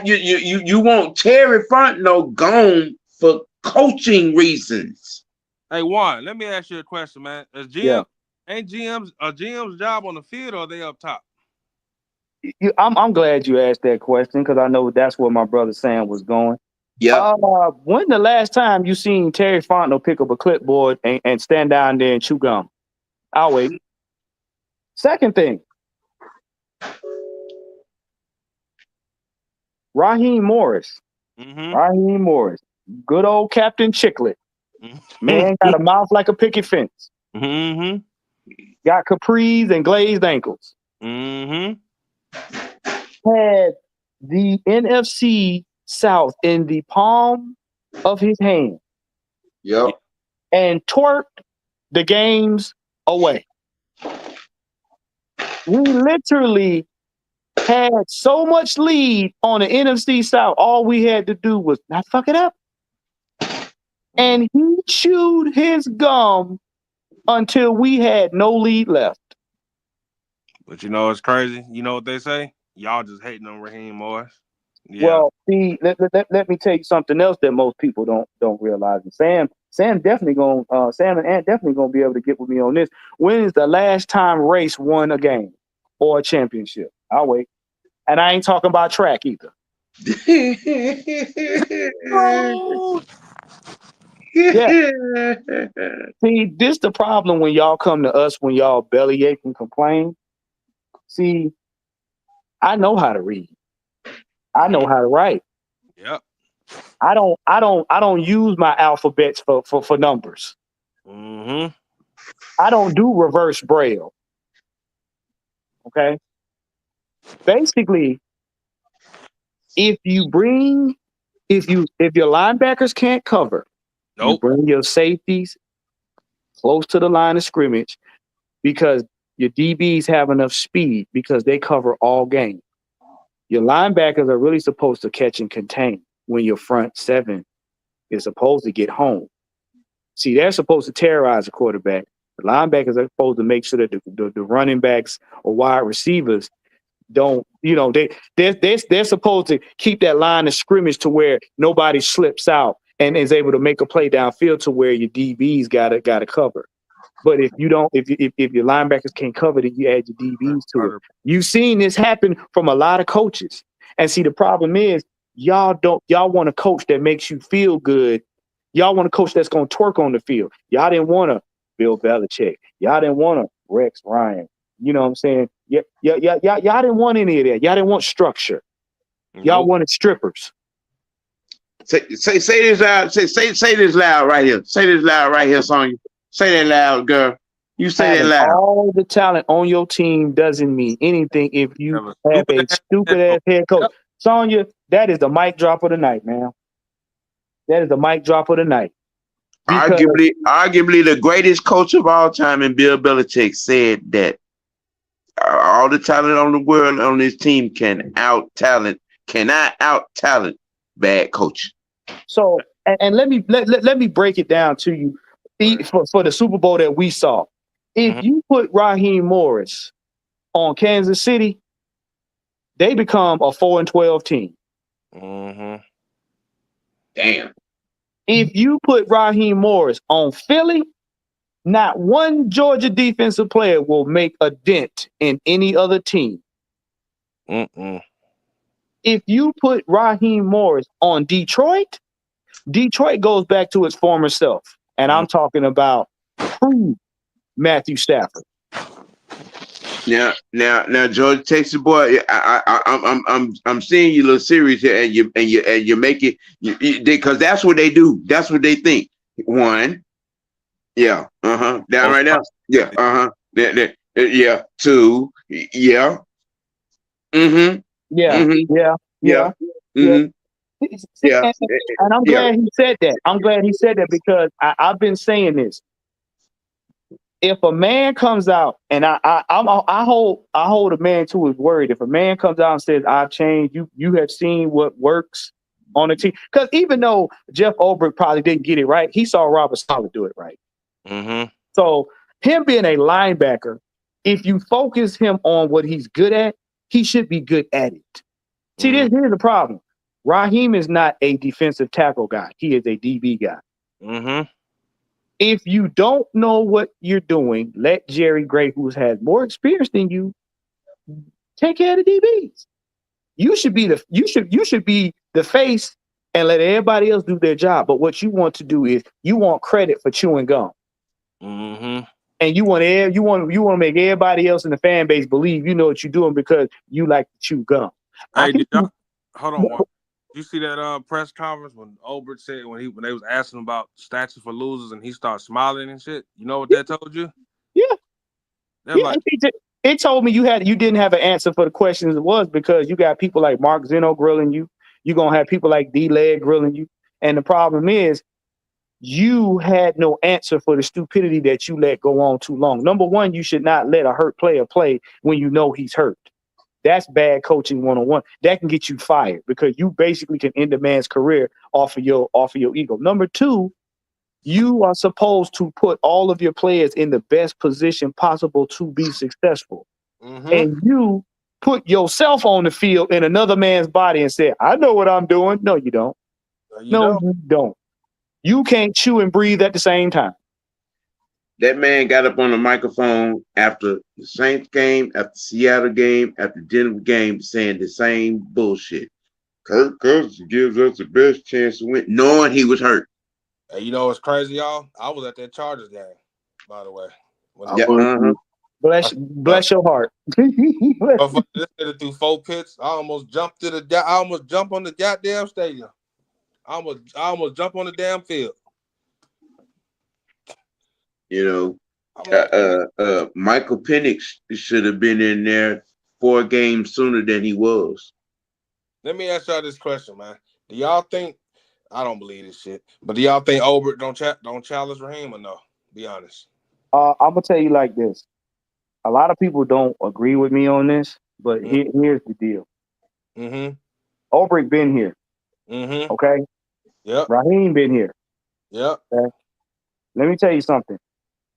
You want Terry Frontno gone for coaching reasons. Hey, Juan, let me ask you a question, man. Ain't GM's job on the field, or are they up top? I'm glad you asked that question because I know that's where my brother Sam was going. Yeah. When the last time you seen Terry Fontenot pick up a clipboard and stand down there and chew gum? I'll wait. Second thing, Raheem Morris. Mm-hmm. Raheem Morris. Good old Captain Chicklet. Man got a mouth like a picket fence. Mm-hmm. Got capris and glazed ankles. Mm-hmm. Had the NFC South in the palm of his hand. Yep. And twerked the games away. We literally had so much lead on the NFC South. All we had to do was not fuck it up. And he chewed his gum until we had no lead left. But you know it's crazy. You know what they say? Y'all just hating on Raheem Morris. Yeah. Well, see, let me tell you something else that most people don't realize. And Sam and Ant definitely gonna be able to get with me on this. When is the last time Race won a game or a championship? I'll wait. And I ain't talking about track either. Yeah. See, this the problem when y'all come to us when y'all bellyache and complain. See, I know how to read. I know how to write. Yep. I don't use my alphabets for numbers. Mm-hmm. I don't do reverse braille. Okay. Basically, if your linebackers can't cover, you bring your safeties close to the line of scrimmage because your DBs have enough speed because they cover all game. Your linebackers are really supposed to catch and contain when your front seven is supposed to get home. See, they're supposed to terrorize the quarterback. The linebackers are supposed to make sure that the running backs or wide receivers don't, they're supposed to keep that line of scrimmage to where nobody slips out and is able to make a play downfield to where your DBs gotta cover. But if your linebackers can't cover it, you add your DBs to it. You've seen this happen from a lot of coaches. And see, the problem is y'all want a coach that makes you feel good. Y'all want a coach that's going to twerk on the field. Y'all didn't want a Bill Belichick. Y'all didn't want a Rex Ryan. You know what I'm saying? Y'all didn't want any of that. Y'all didn't want structure. Y'all wanted strippers. Say this loud. Say this loud right here. Say this loud right here, Sonya. Say that loud, girl. You say that Having loud. all the talent on your team doesn't mean anything if you have a stupid ass head coach. Yep. Sonya, that is the mic drop of the night, man. That is the mic drop of the night. Because Arguably the greatest coach of all time, and Bill Belichick said that all the talent on the world on this team cannot out talent bad coach. so, and let me break it down to you for the Super Bowl that we saw. If you put Raheem Morris on Kansas City, they become a 4-12 team. Damn. If you put Raheem Morris on Philly, not one Georgia defensive player will make a dent in any other team. If you put Raheem Morris on Detroit, Detroit goes back to its former self. And I'm talking about Matthew Stafford. Now, Georgia Texas boy, I'm seeing you a little serious here, and you make it because that's what they do. That's what they think. One, yeah, down right now, yeah, yeah. Two, yeah, yeah. And I'm glad he said that. I'm glad he said that because I've been saying this. If a man comes out and I hold a man to his word. If a man comes out and says, "I've changed," you have seen what works on the team. Because even though Jeff Ulbrich probably didn't get it right, he saw Robert Saleh do it right. So him being a linebacker, if you focus him on what he's good at, he should be good at it. See, here's the problem. Raheem is not a defensive tackle guy. He is a DB guy. If you don't know what you're doing, let Jerry Gray, who has more experience than you, take care of the DBs. You should be the face and let everybody else do their job. But what you want to do is you want credit for chewing gum. And you want to make everybody else in the fan base believe you know what you're doing because you like to chew gum. Hey, hold on. Did you see that press conference when Ulbrich said when they was asking about statue for losers and he started smiling and shit? You know what that told you? Yeah. Like, it told me you didn't have an answer for the questions. It was because you got people like Mark Zeno grilling you. You're gonna have people like D-Leg grilling you. And the problem is you had no answer for the stupidity that you let go on too long. Number one, you should not let a hurt player play when you know he's hurt. That's bad coaching 101. That can get you fired because you basically can end a man's career off of your ego. Number two, you are supposed to put all of your players in the best position possible to be successful. And you put yourself on the field in another man's body and say, "I know what I'm doing." No, you don't. You don't. You can't chew and breathe at the same time. That man got up on the microphone after the Saints game, after the Seattle game, after the Denver game, saying the same bullshit. Kirk Cousins gives us the best chance to win, knowing he was hurt. Hey, you know what's crazy, y'all? I was at that Chargers game, by the way. Bless your heart. This nigga threw 4 pits. I almost jumped on the goddamn stadium. I almost jump on the damn field. You know, Michael Penix should have been in there 4 games sooner than he was. Let me ask y'all this question, man. Do y'all think? I don't believe this shit, but do y'all think Ulbrich don't challenge Raheem or no? Be honest. I'm gonna tell you like this. A lot of people don't agree with me on this, but here's the deal. Ulbrich been here. Okay. Yep. Raheem been here. Yep. Okay? Let me tell you something.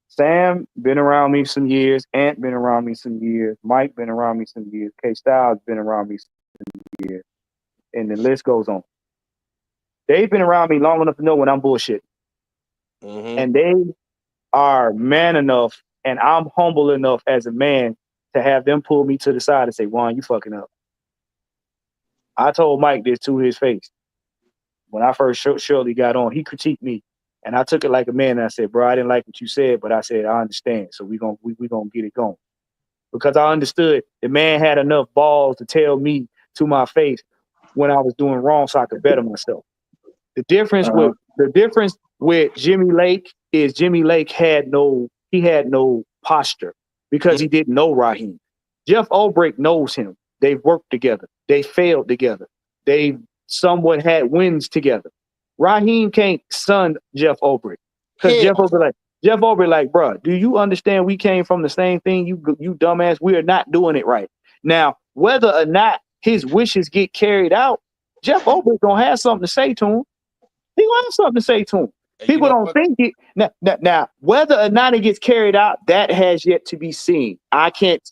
Sam been around me some years. Ant been around me some years. Mike been around me some years. K Styles been around me some years. And the list goes on. They've been around me long enough to know when I'm bullshit. And they are man enough, and I'm humble enough as a man to have them pull me to the side and say, "Juan, you fucking up." I told Mike this to his face. When I first Shirley got on, he critiqued me. And I took it like a man, and I said, "Bro, I didn't like what you said, but I said, I understand. So we gonna get it going." Because I understood the man had enough balls to tell me to my face when I was doing wrong so I could better myself. The difference with Jimmy Lake is Jimmy Lake had no posture because he didn't know Raheem. Jeff Ulbrich knows him. They've worked together. They failed together. They somewhat had wins together. Raheem can't son Jeff Ulbrich because Hell, Jeff Ulbrich like, bro, do you understand we came from the same thing? You dumbass. We are not doing it right. Now, whether or not his wishes get carried out, Jeff Ulbrich gonna have something to say to him. He gonna have something to say to him. and you People know don't what? think it now. Whether or not it gets carried out, that has yet to be seen. I can't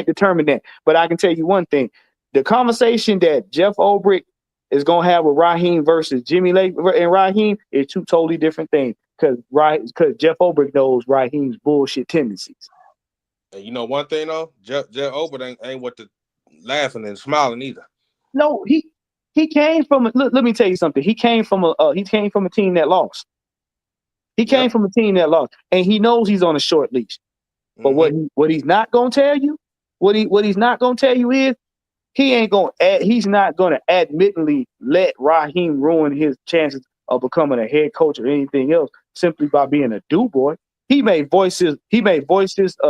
determine that, but I can tell you one thing: the conversation that Jeff Ulbrich is gonna have with Raheem versus Jimmy Lake and Raheem is two totally different things. Because Jeff Ulbrich knows Raheem's bullshit tendencies. And you know one thing though, Jeff Obert ain't what the laughing and smiling either. No, he came from. Let me tell you something. He came from a team that lost. He came Yep. from a team that lost, and he knows he's on a short leash. But what he's not gonna tell you, what he's not gonna tell you is he's not gonna admittedly let Raheem ruin his chances of becoming a head coach or anything else simply by being a do boy. He may voice his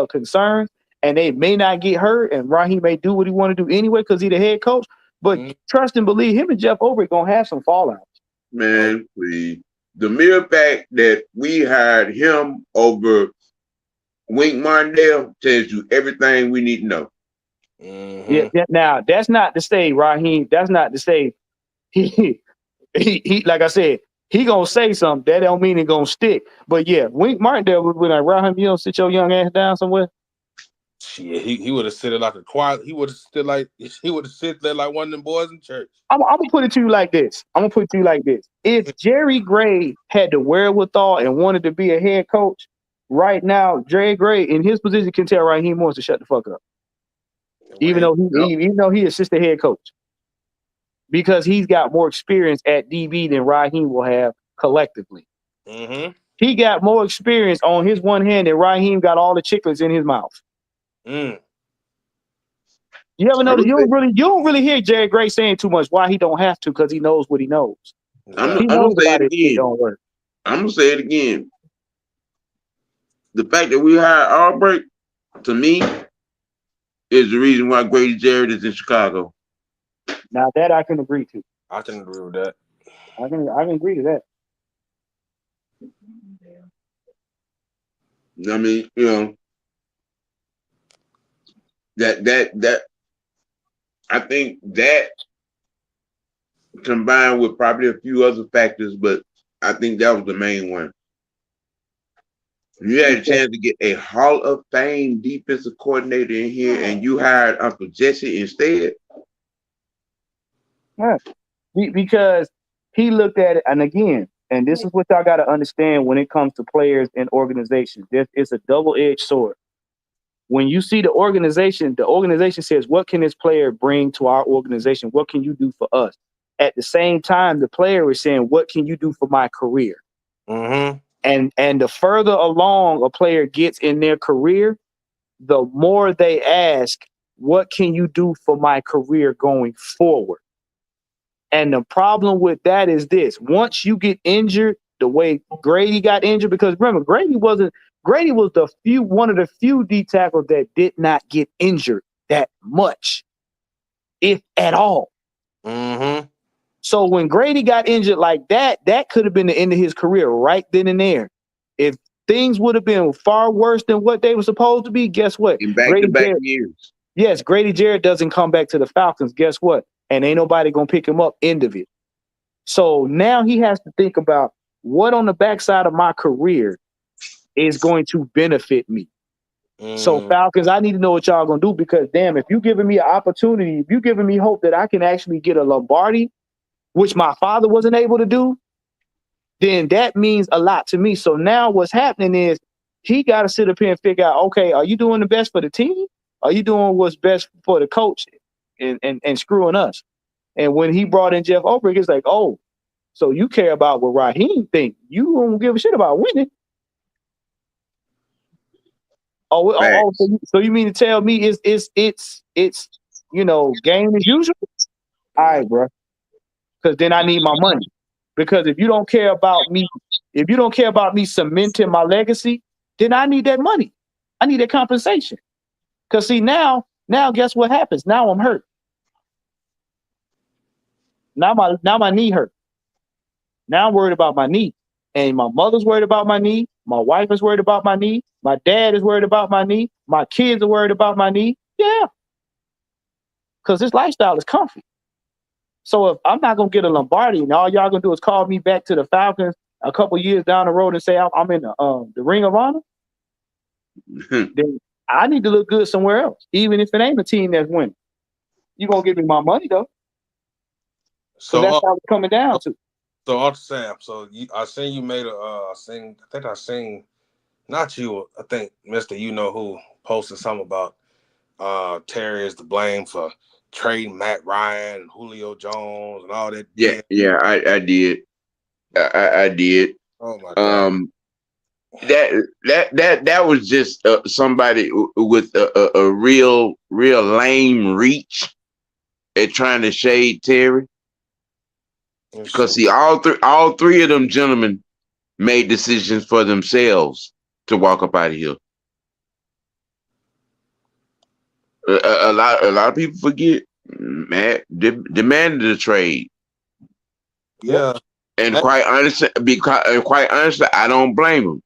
concerns, and they may not get heard, and Raheem may do what he want to do anyway because he's the head coach. But trust and believe, him and Jeff Ulbrich gonna have some fallouts. Man, please. The mere fact that we hired him over Wink Martindale tells you everything we need to know. Yeah. Now that's not to say Raheem. That's not to say he like I said, he gonna say something. That don't mean it gonna stick. But yeah, Wink Martindale would like Raheem, you don't sit your young ass down somewhere. Shit, he would have sit like a quiet. He would have sit there like one of them boys in church. I'm gonna put it to you like this. If Jerry Gray had the wherewithal and wanted to be a head coach right now, Jerry Gray in his position can tell Raheem Morris to shut the fuck up. Even though he assistant head coach. Because he's got more experience at DB than Raheem will have collectively. He got more experience on his one hand than Raheem got all the chiclets in his mouth. You ever notice you don't really hear Jerry Gray saying too much why he don't have to because he knows what he knows. I'm gonna say it again. I'm gonna say it again. The fact that we hired Albrecht, to me, is the reason why Grady Jarrett is in Chicago. Now that I can agree to. I can agree with that. I can agree to that. I mean, you know, that I think that combined with probably a few other factors, but I think that was the main one. You had a chance to get a Hall of Fame defensive coordinator in here, and you hired Uncle Jesse instead. Yeah. Because he looked at it, and again, and this is what y'all got to understand when it comes to players and organizations. It's a double-edged sword. When you see the organization says, what can this player bring to our organization? What can you do for us? At the same time, the player is saying, what can you do for my career? And the further along a player gets in their career, the more they ask, what can you do for my career going forward? And the problem with that is this: once you get injured, the way Grady got injured, because remember, Grady was one of the few D tackles that did not get injured that much, if at all. So when Grady got injured like that, that could have been the end of his career right then and there. If things would have been far worse than what they were supposed to be, guess what? In back-to-back years. Yes, Grady Jarrett doesn't come back to the Falcons. Guess what? And ain't nobody gonna pick him up. End of it. So now he has to think about what on the backside of my career is going to benefit me. So Falcons, I need to know what y'all gonna do, because damn, if you giving me an opportunity, if you giving me hope that I can actually get a Lombardi, which my father wasn't able to do, then that means a lot to me. So now what's happening is he got to sit up here and figure out, okay, are you doing the best for the team? Are you doing what's best for the coach and screwing us? And when he brought in Jeff Ulbrich, it's like, oh, so you care about what Raheem think. You don't give a shit about winning. So you mean to tell me it's game as usual? All right, bro. Because then I need my money. Because if you don't care about me, cementing my legacy, then I need that money. I need that compensation. Because see, now guess what happens? Now I'm hurt. Now my knee hurt. Now I'm worried about my knee. And my mother's worried about my knee. My wife is worried about my knee. My dad is worried about my knee. My kids are worried about my knee. Yeah. Because this lifestyle is comfy. So if I'm not gonna get a Lombardi and all y'all gonna do is call me back to the Falcons a couple years down the road and say I'm in the Ring of Honor, then I need to look good somewhere else, even if it ain't a team that's winning. You gonna give me my money though? So that's how it's coming down to. So, Uncle Sam, I seen you made I think I seen, not you, I think Mr. You Know Who posted something about Terry is to blame for trading Matt Ryan and Julio Jones and all that. Yeah, I did. I did. Oh my God. That was just somebody with a real lame reach at trying to shade Terry. Because see, all three of them gentlemen made decisions for themselves to walk up out of here. A lot of people forget Matt demanded a trade. Yeah. And quite honestly, I don't blame him.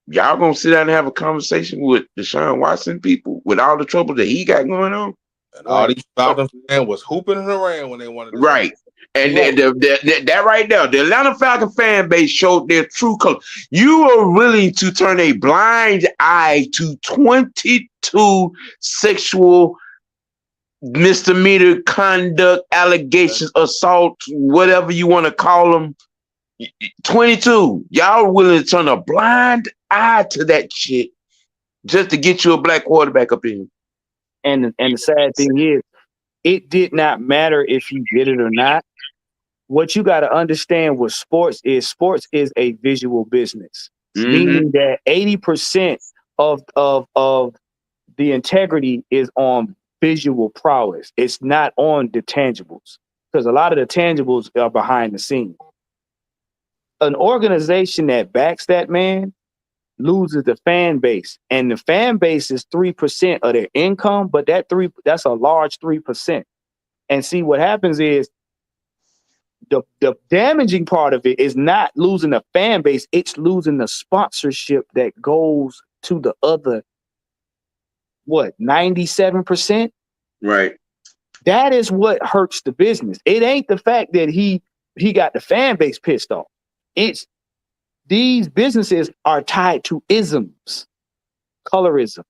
Y'all gonna sit down and have a conversation with Deshaun Watson people with all the trouble that he got going on? And all these Falcons fans was hooping and around when they wanted to. Right. And that right there, the Atlanta Falcon fan base showed their true color. You are willing to turn a blind eye to 22 sexual misdemeanor conduct allegations, assault, whatever you want to call them. 22. Y'all willing to turn a blind eye to that shit just to get you a black quarterback up in. And the sad thing is, it did not matter if you did it or not. What you got to understand with sports is a visual business, meaning that 80% of the integrity is on visual prowess. It's not on the tangibles, because a lot of the tangibles are behind the scenes. An organization that backs that man loses the fan base, and the fan base is 3% of their income, but that's a large 3%. And see, what happens is the damaging part of it is not losing the fan base, it's losing the sponsorship that goes to the other 97%. Right. That is what hurts the business. It ain't the fact that he got the fan base pissed off. It's these businesses are tied to isms, colorism.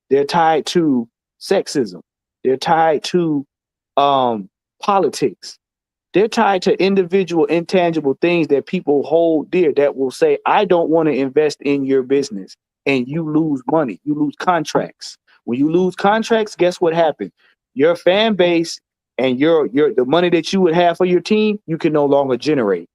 They're tied to sexism. They're tied to politics. They're tied to individual intangible things that people hold dear, that will say, I don't want to invest in your business. And you lose money. You lose contracts. When you lose contracts, guess what happens? Your fan base and the money that you would have for your team, you can no longer generate.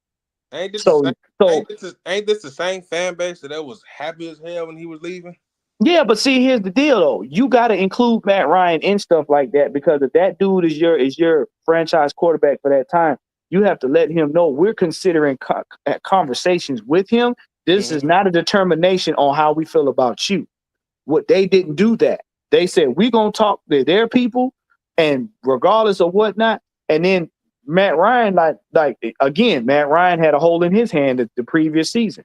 Ain't this the same fan base that was happy as hell when he was leaving? Yeah, but see, here's the deal though. You got to include Matt Ryan in stuff like that, because if that dude is your franchise quarterback for that time, you have to let him know we're considering conversations with him. This is not a determination on how we feel about you. What they didn't do that. They said, we're going to talk to their people, and regardless of whatnot. And then Matt Ryan, again, Matt Ryan had a hole in his hand the previous season.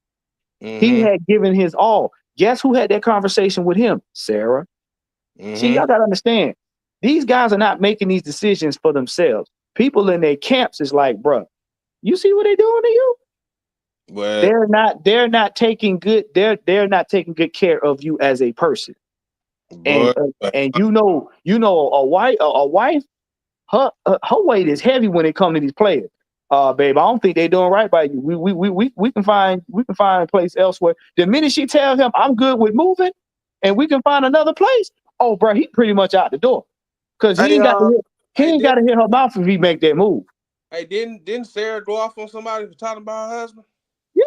He had given his all. Guess who had that conversation with him? Sarah. See, y'all got to understand, these guys are not making these decisions for themselves. People in their camps is like, bro, you see what they're doing to you? Well, they're not taking good care of you as a person. And you know a wife, her weight is heavy when it comes to these players. Babe, I don't think they're doing right by you. We can find a place elsewhere. The minute she tells him I'm good with moving and we can find another place, oh bro, he pretty much out the door. Because he ain't got to hit her mouth if he make that move. Hey, didn't Sarah go off on somebody for talking about her husband? Yeah.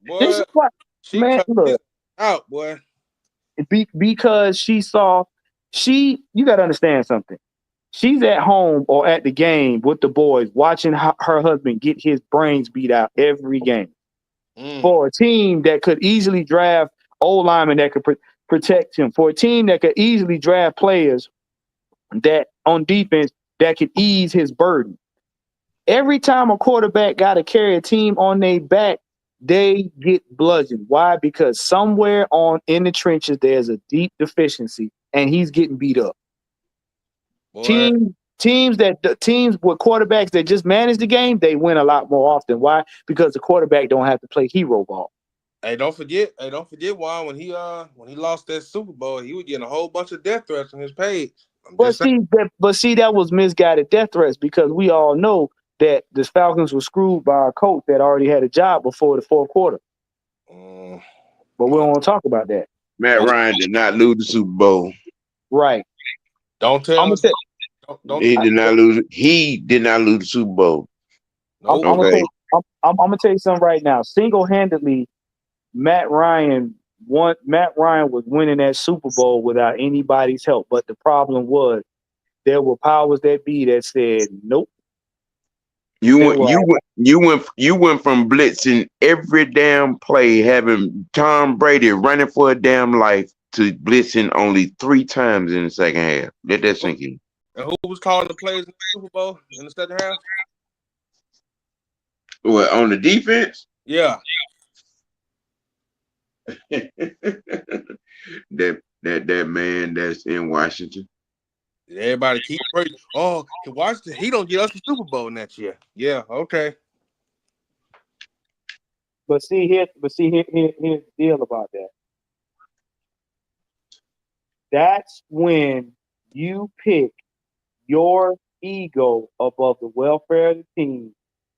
Boy, this is what, she man, look, out, boy. Because you got to understand something. She's at home or at the game with the boys, watching her husband get his brains beat out every game. For a team that could easily draft old linemen that could protect him, for a team that could easily draft players that on defense that could ease his burden. Every time a quarterback got to carry a team on their back, they get bludgeoned. Why? Because somewhere in the trenches there's a deep deficiency, and he's getting beat up. Teams with quarterbacks that just manage the game, they win a lot more often. Why? Because the quarterback don't have to play hero ball. Hey, don't forget, Juan, when he lost that Super Bowl, he was getting a whole bunch of death threats on his page. But see, that was misguided death threats, because we all know that the Falcons were screwed by a coach that already had a job before the fourth quarter. But we don't want to talk about that. Matt Ryan did not lose the Super Bowl. Right. Don't tell us. He did not lose. He did not lose the Super Bowl. I'm gonna tell you something right now. Single-handedly, Matt Ryan was winning that Super Bowl without anybody's help. But the problem was there were powers that be that said nope. You went from blitzing every damn play, having Tom Brady running for a damn life, to blitzing only 3 times in the second half. Let that sink in. And who was calling the plays in the Super Bowl in the second half? What, on the defense? Yeah. that man that's in Washington. Everybody keep praising. Oh, Washington, he don't get us the Super Bowl next year. Yeah, okay. But here's the deal about that. That's when you pick your ego above the welfare of the team,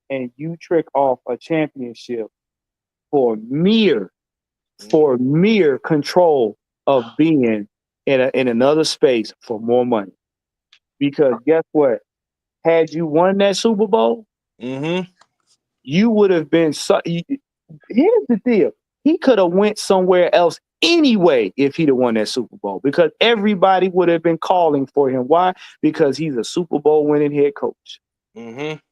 and you trick off a championship for mere control of being in another space for more money. Because guess what? Had you won that Super Bowl, you would have been. Here's the deal: he could have went somewhere else anyway if he'd have won that Super Bowl, because everybody would have been calling for him. Why? Because he's a Super Bowl winning head coach. That's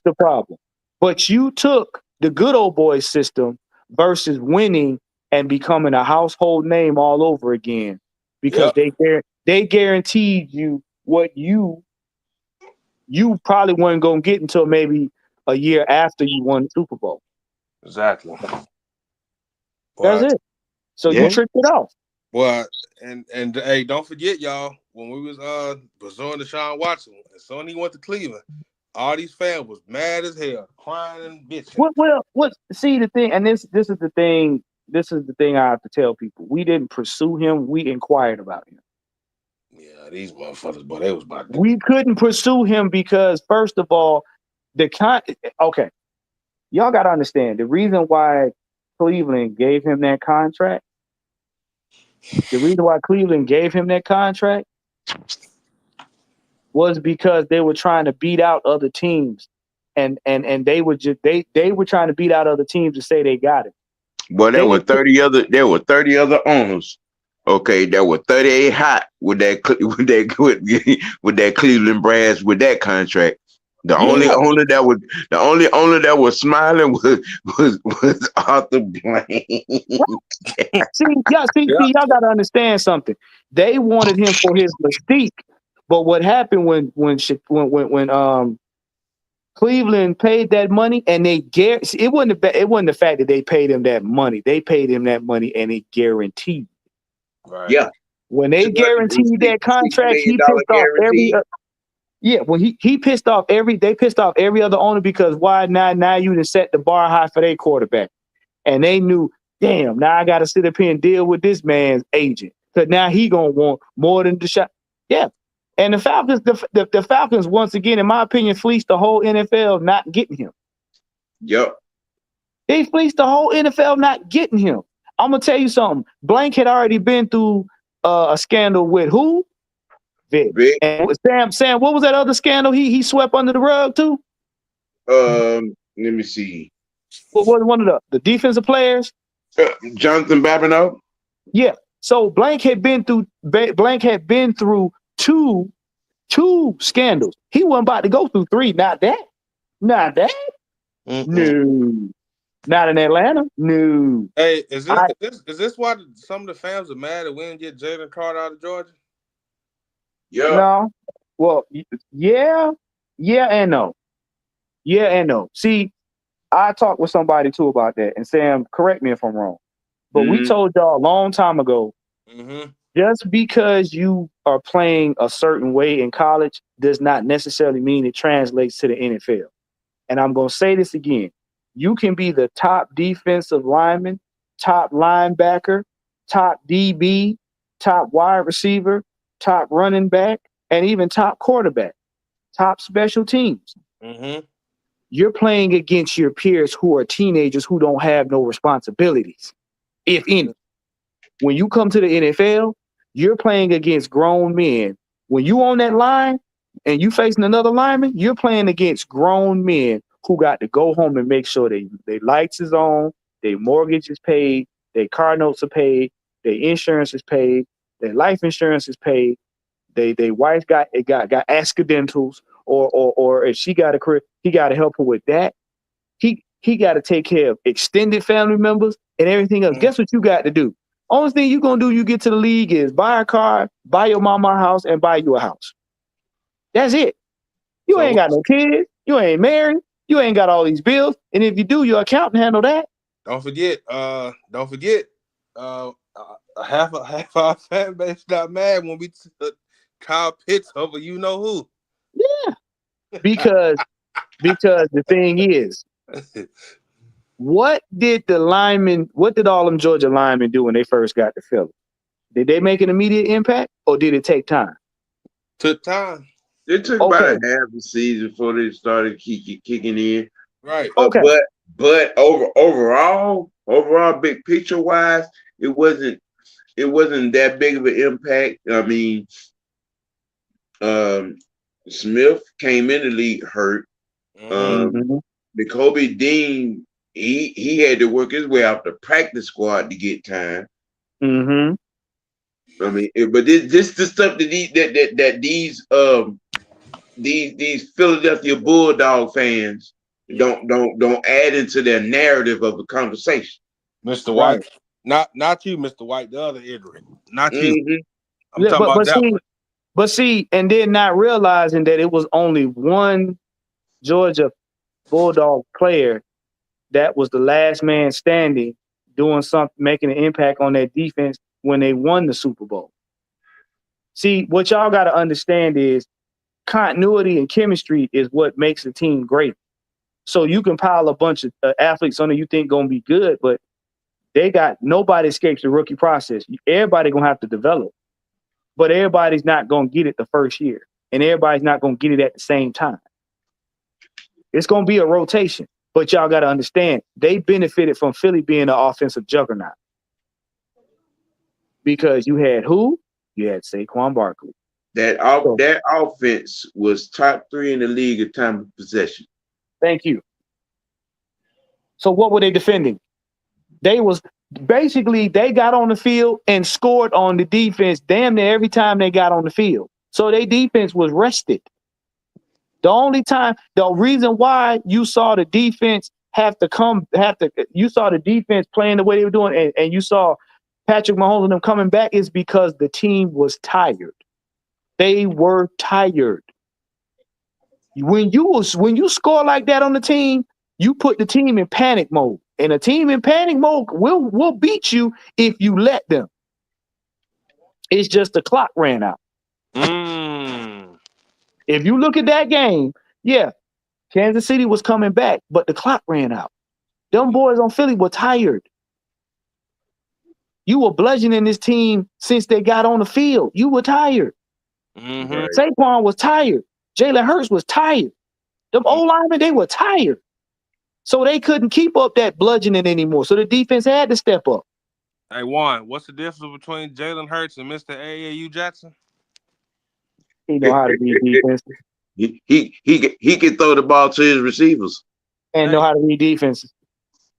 the problem. But you took the good old boy system versus winning and becoming a household name all over again, because they guaranteed you what you probably weren't going to get until maybe a year after you won the Super Bowl. Exactly. That's it. So you tricked it off. Well, and hey, don't forget, y'all, when we was pursuing Deshaun Watson, as soon as he went to Cleveland, all these fans was mad as hell, crying and bitching. See, the thing, and this is the thing. This is the thing I have to tell people. We didn't pursue him. We inquired about him. Yeah, these motherfuckers, boy, they was about to. We couldn't pursue him because, first of all, okay, y'all got to understand the reason why Cleveland gave him that contract. The reason why Cleveland gave him that contract was because they were trying to beat out other teams, and they were trying to beat out other teams to say they got it. Well, there were 30 other owners. Okay, that were 38 hot with that Cleveland Brass with that contract. The only owner that was smiling was Arthur Blank. See, y'all gotta understand something. They wanted him for his mystique, but what happened when Cleveland paid that money, and it wasn't the fact that they paid him that money. They paid him that money, and it guaranteed. Right. Yeah. When they guaranteed that contract, he pissed off every. When he pissed off they pissed off every other owner, because why now you done set the bar high for their quarterback, and they knew, damn, now I got to sit up here and deal with this man's agent, because now he gonna want more than the shot. Yeah. And the Falcons, the Falcons, once again, in my opinion, fleeced the whole NFL not getting him. Yep. They fleeced the whole NFL not getting him. I'm going to tell you something. Blank had already been through a scandal with who? Vic. And Sam, what was that other scandal he swept under the rug too? Let me see. What was one of the defensive players? Jonathan Babineau. Yeah. So Blank had been through 2 2 scandals. He wasn't about to go through 3. Not that. Not that. No. Not in Atlanta. No. Hey, is this why some of the fans are mad that we didn't get Jalen Carter out of Georgia? Yeah. No. Well, yeah and no. Yeah and no. See, I talked with somebody too about that, and Sam, correct me if I'm wrong, but we told y'all a long time ago, just because you are playing a certain way in college does not necessarily mean it translates to the NFL. And I'm going to say this again. You can be the top defensive lineman, top linebacker, top DB, top wide receiver, top running back, and even top quarterback, top special teams. You're playing against your peers who are teenagers who don't have no responsibilities, if any. When you come to the NFL, you're playing against grown men. When you on that line and you facing another lineman, you're playing against grown men who got to go home and make sure they lights is on, their mortgage is paid, their car notes are paid, their insurance is paid, their life insurance is paid, they wife got accidentals, or if she got a career, he got to help her with that. He got to take care of extended family members and everything else. Guess what you got to do? Only thing you gonna do, you get to the league, is buy a car, buy your mama a house, and buy you a house. That's it. You ain't got no kids. You ain't married. You ain't got all these bills. And if you do, your accountant handle that. Don't forget. Half our fan base got mad when we took Kyle Pitts over you know who. Yeah. Because the thing is, what did all them Georgia linemen do when they first got to Philly? Did they make an immediate impact, or did it take time? Took time. It took about a half a season before they started kicking in. Right. But overall, big picture wise, it wasn't that big of an impact. I mean, Smith came in the league hurt. Jacoby Dean, he had to work his way out the practice squad to get time. I mean, but this the stuff that these Philadelphia Bulldog fans don't add into their narrative of the conversation. Mr. White, not you, Mr. White, the other Edric, not you. I'm talking about that one. But see, and then not realizing that it was only one Georgia Bulldog player that was the last man standing, doing something, making an impact on that defense when they won the Super Bowl. See, what y'all got to understand is continuity and chemistry is what makes a team great. So you can pile a bunch of athletes on there you think going to be good, but nobody escapes the rookie process. Everybody going to have to develop, but everybody's not going to get it the first year, and everybody's not going to get it at the same time. It's going to be a rotation, but y'all got to understand they benefited from Philly being an offensive juggernaut, because you had who? You had Saquon Barkley. That offense was top 3 in the league at time of possession. Thank you. So what were they defending? They got on the field and scored on the defense damn near every time they got on the field. So their defense was rested. The reason why you saw the defense you saw the defense playing the way they were doing, and you saw Patrick Mahomes and them coming back, is because the team was tired. They were tired. When you score like that on the team, you put the team in panic mode. And a team in panic mode will beat you if you let them. It's just the clock ran out. If you look at that game, yeah, Kansas City was coming back, but the clock ran out. Them boys on Philly were tired. You were bludgeoning this team since they got on the field. You were tired. Saquon was tired. Jalen Hurts was tired. Them old linemen, they were tired. So they couldn't keep up that bludgeoning anymore. So the defense had to step up. Hey, Juan, what's the difference between Jalen Hurts and Mr. AAU Jackson? He know how to read defense. He can throw the ball to his receivers. And know how to read defenses.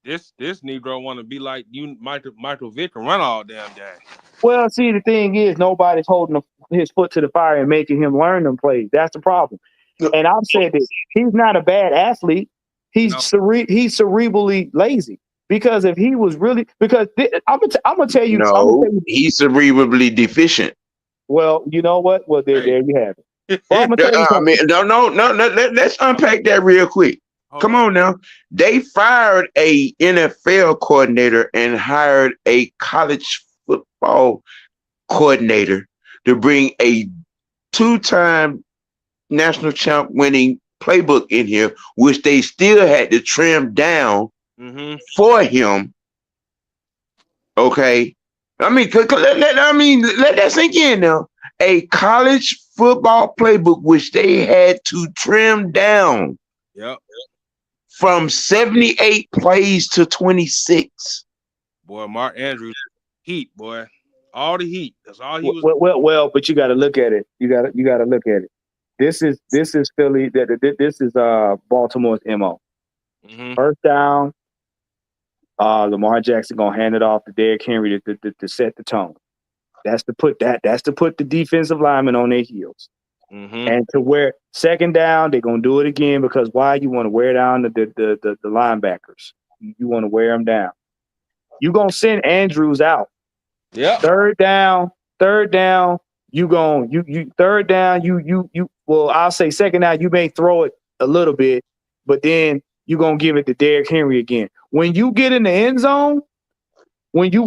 This Negro want to be like you, Michael Vick, and run all damn day. Well, see, the thing is, nobody's holding his foot to the fire and making him learn them plays. That's the problem. And I've said this: he's not a bad athlete. He's No. he's cerebrally lazy. Because if he was really, I'm gonna tell you, No, he's cerebrally deficient. well, you know what? Well, there you have it. Well, I'm gonna tell you I mean, something. no. Let's unpack that real quick. Come on now. They fired a NFL coordinator and hired a college football coordinator to bring a two-time national champ winning playbook in here, which they still had to trim down for him. Okay. I mean, let that sink in now. A college football playbook, which they had to trim down. Yep. From 78 plays to 26. Boy, Mark Andrews, heat, boy. All the heat. That's all he was. Well, but you got to look at it. You got to look at it. This is Philly. This is Baltimore's MO. First down. Lamar Jackson gonna hand it off to Derrick Henry to set the tone. That's to put the defensive linemen on their heels. And to where second down, they're gonna do it again because why? You want to wear down the linebackers. You want to wear them down. You gonna send Andrews out. Yeah. Third down. You third down. You. Well, I'll say second down. You may throw it a little bit, but then you gonna give it to Derrick Henry again. When you get in the end zone, when you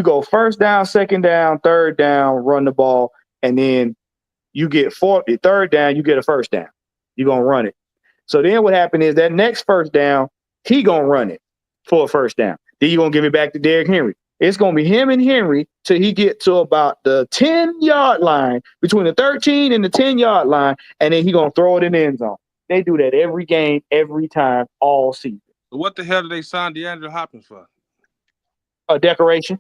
go first down, second down, third down, run the ball, and then you get third down, you get a first down. You're gonna run it. So then what happened is that next first down, he gonna run it for a first down. Then you're gonna give it back to Derrick Henry. It's gonna be him and Henry till he get to about the 10-yard line, between the 13 and the 10-yard line, and then he gonna throw it in the end zone. They do that every game, every time, all season. What the hell did they sign DeAndre Hopkins for? A decoration.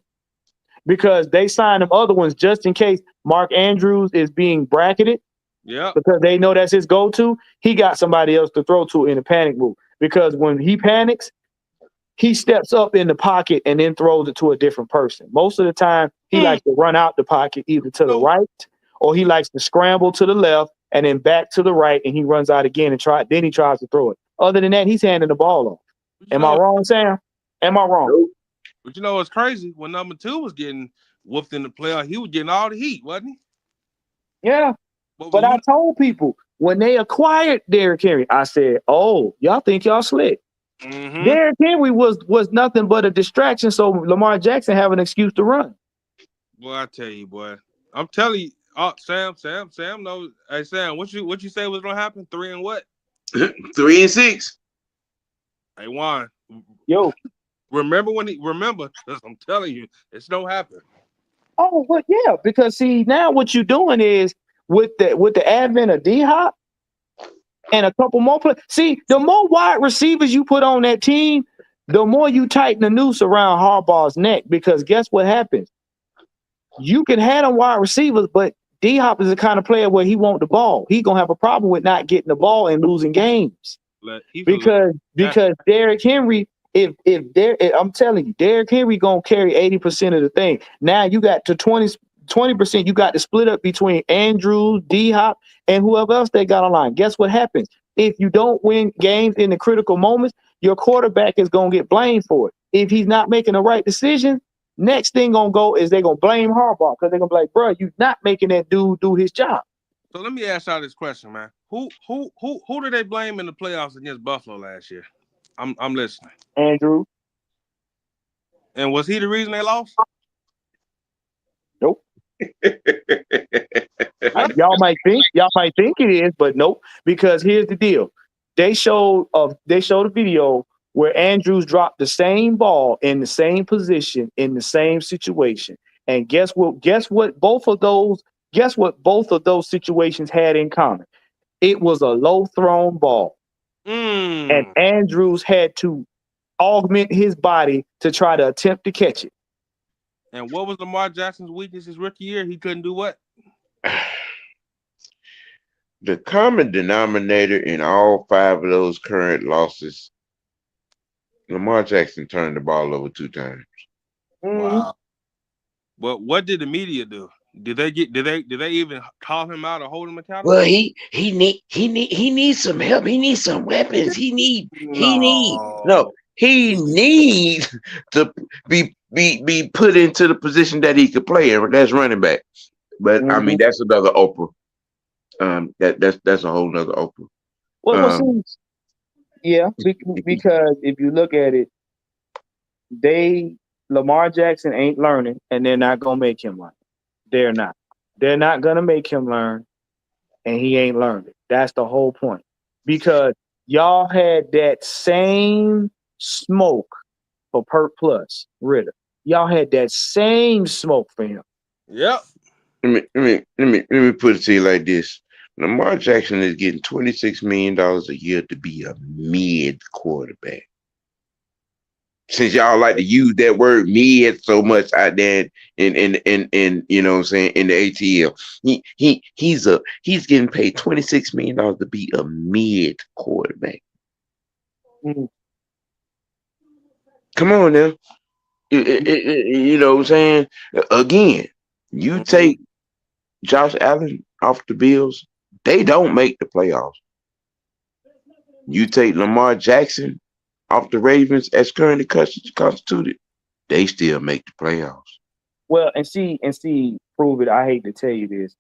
Because they signed them other ones just in case Mark Andrews is being bracketed. Yeah. Because they know that's his go-to. He got somebody else to throw to in a panic move. Because when he panics, he steps up in the pocket and then throws it to a different person. Most of the time, he likes to run out the pocket either to the right or he likes to scramble to the left and then back to the right, and he runs out again and then he tries to throw it. Other than that, he's handing the ball off. Am I wrong, Sam? Am I wrong? But you know what's crazy? When number 2 was getting whooped in the playoff, he was getting all the heat, wasn't he? Yeah. But I told people when they acquired Derrick Henry, I said, "Oh, y'all think y'all slick." Derrick Henry was nothing but a distraction, so Lamar Jackson have an excuse to run. Boy, I tell you, boy, I'm telling you, Sam knows. Hey, Sam, what you say was gonna happen? 3 and what? 3 and 6. Hey, Juan. Yo. Remember? Because I'm telling you, it's don't happen. Oh, well, yeah, because see, now what you're doing is with the advent of D-Hop and a couple more players. See, the more wide receivers you put on that team, the more you tighten the noose around Harbaugh's neck. Because guess what happens? You can have them wide receivers, but D-Hop is the kind of player where he want the ball. He gonna have a problem with not getting the ball and losing games. Because Derrick Henry. I'm telling you, Derrick Henry gonna carry 80% of the thing. Now you got to 20%. You got to split up between Andrews, D-Hop, and whoever else they got online. Guess what happens? If you don't win games in the critical moments, your quarterback is gonna get blamed for it. If he's not making the right decision, next thing gonna go is they gonna blame Harbaugh because they're gonna be like, "Bro, you not making that dude do his job." So let me ask y'all this question, man. Who did they blame in the playoffs against Buffalo last year? I'm listening. Andrew. And was he the reason they lost? Nope. Y'all might think it is, but nope. Because here's the deal: they showed a video where Andrews dropped the same ball in the same position in the same situation, and guess what? Both of those situations had in common. It was a low thrown ball, and Andrews had to augment his body to try to attempt to catch it. And what was Lamar Jackson's weakness his rookie year? He couldn't do what? The common denominator in all 5 of those current losses, Lamar Jackson turned the ball over 2 times. Wow. But what did the media do? Did they even call him out or hold him accountable? Well, he needs some help. He needs some weapons. No. He needs to be put into the position that he could play in. That's running back. But I mean, that's another Oprah. That's a whole nother Oprah. Well, see, yeah, because if you look at it, Lamar Jackson ain't learning, and they're not gonna make him learn. They're not. They're not gonna make him learn, and he ain't learning. That's the whole point. Because y'all had that same smoke for Perk Plus Ritter. Y'all had that same smoke for him. Yep. Let me put it to you like this. Lamar Jackson is getting $26 million a year to be a mid quarterback. Since y'all like to use that word mid so much out there in you know what I'm saying, in the ATL. He's getting paid $26 million to be a mid quarterback. Mm. Come on now. You know what I'm saying? Again, you take Josh Allen off the Bills, they don't make the playoffs. You take Lamar Jackson off the Ravens as currently constituted, they still make the playoffs. Well, and see, prove it. I hate to tell you this.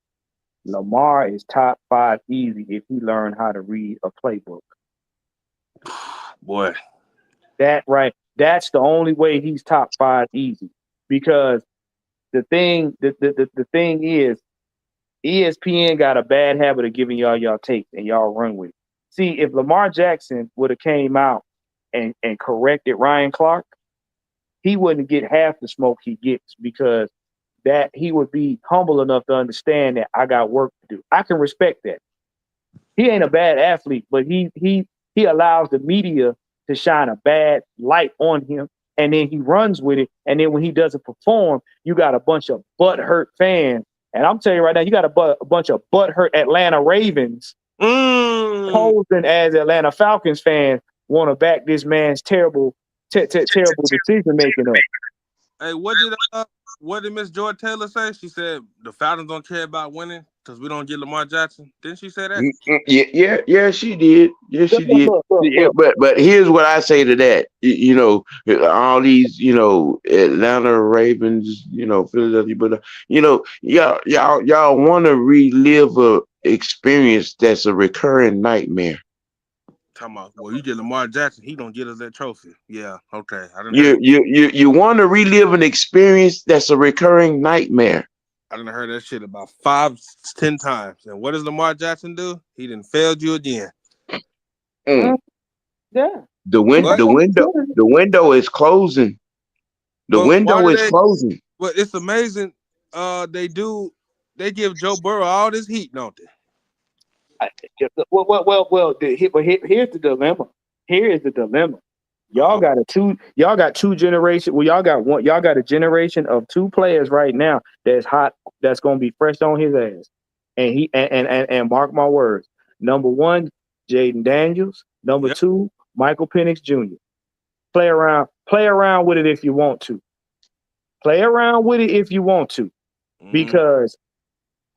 Lamar is top 5 easy if he learned how to read a playbook. Boy. That's the only way he's top 5 easy. Because the thing is, ESPN got a bad habit of giving y'all tapes and y'all run with it. See, if Lamar Jackson would have came out and corrected Ryan Clark, he wouldn't get half the smoke he gets, because that he would be humble enough to understand that I got work to do. I can respect that. He ain't a bad athlete, but he allows the media to shine a bad light on him, and then he runs with it. And then when he doesn't perform, you got a bunch of butthurt fans. And I'm telling you right now, you got a bunch of butthurt Atlanta Ravens posing as Atlanta Falcons fans, want to back this man's terrible decision making up. Hey, what did Miss Joy Taylor say? She said the Falcons don't care about winning because we don't get Lamar Jackson. Didn't she say that? Yeah, she did. Yeah, she did. Yeah, Look. but here's what I say to that. You know, all these, you know, Atlanta Ravens, you know, Philadelphia, but you know, y'all want to relive a experience that's a recurring nightmare. Talking about, well, you get Lamar Jackson, he don't get us that trophy. Yeah, okay. You want to relive an experience that's a recurring nightmare. I done heard that shit about 5-10 times. And what does Lamar Jackson do? He done failed you again. Yeah. The window is closing. The window is closing. But it's amazing. They give Joe Burrow all this heat, don't they? Well. Here's the dilemma. Here is the dilemma. Y'all got two generations. Well, y'all got a generation of 2 players right now that's hot, that's gonna be fresh on his ass. And he and mark my words. Number 1, Jaden Daniels. Number 2, Michael Penix Jr. Play around with it if you want to. Because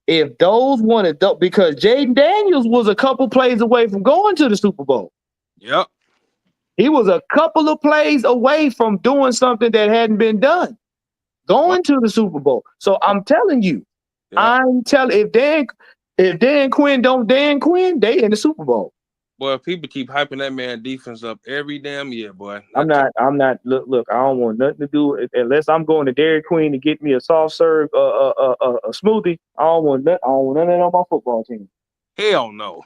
if those wanted, because Jaden Daniels was a couple plays away from going to the Super Bowl. Yep. He was a couple of plays away from doing something that hadn't been done, going to the Super Bowl. So I'm telling you, if Dan Quinn don't Dan Quinn, they in the Super Bowl. Boy, people keep hyping that man defense up every damn year, boy. I'm not. Look, I don't want nothing to do with, unless I'm going to Dairy Queen to get me a soft serve, a smoothie. I don't want none of that on my football team. Hell no.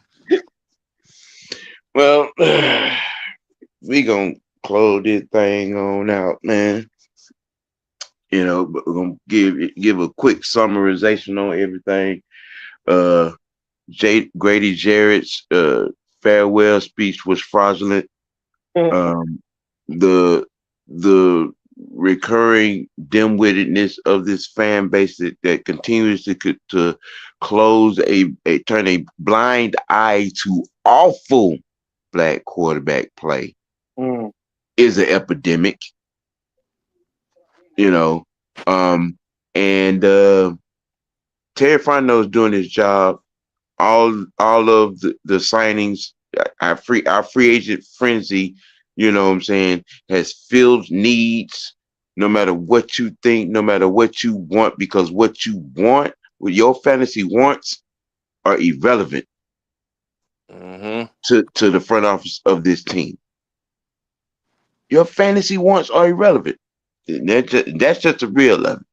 Well, we gonna close this thing on out, man. You know, but we're gonna give a quick summarization on everything. Grady Jarrett's farewell speech was fraudulent. The recurring dim-wittedness of this fan base that continues to turn a blind eye to awful black quarterback play is an epidemic. You know, and Terry Fontenot is doing his job. All of the signings, our free agent frenzy, you know what I'm saying, has filled needs. No matter what you think, no matter what you want, because what you want, what your fantasy wants, are irrelevant to the front office of this team. Your fantasy wants are irrelevant. That's just the real of it.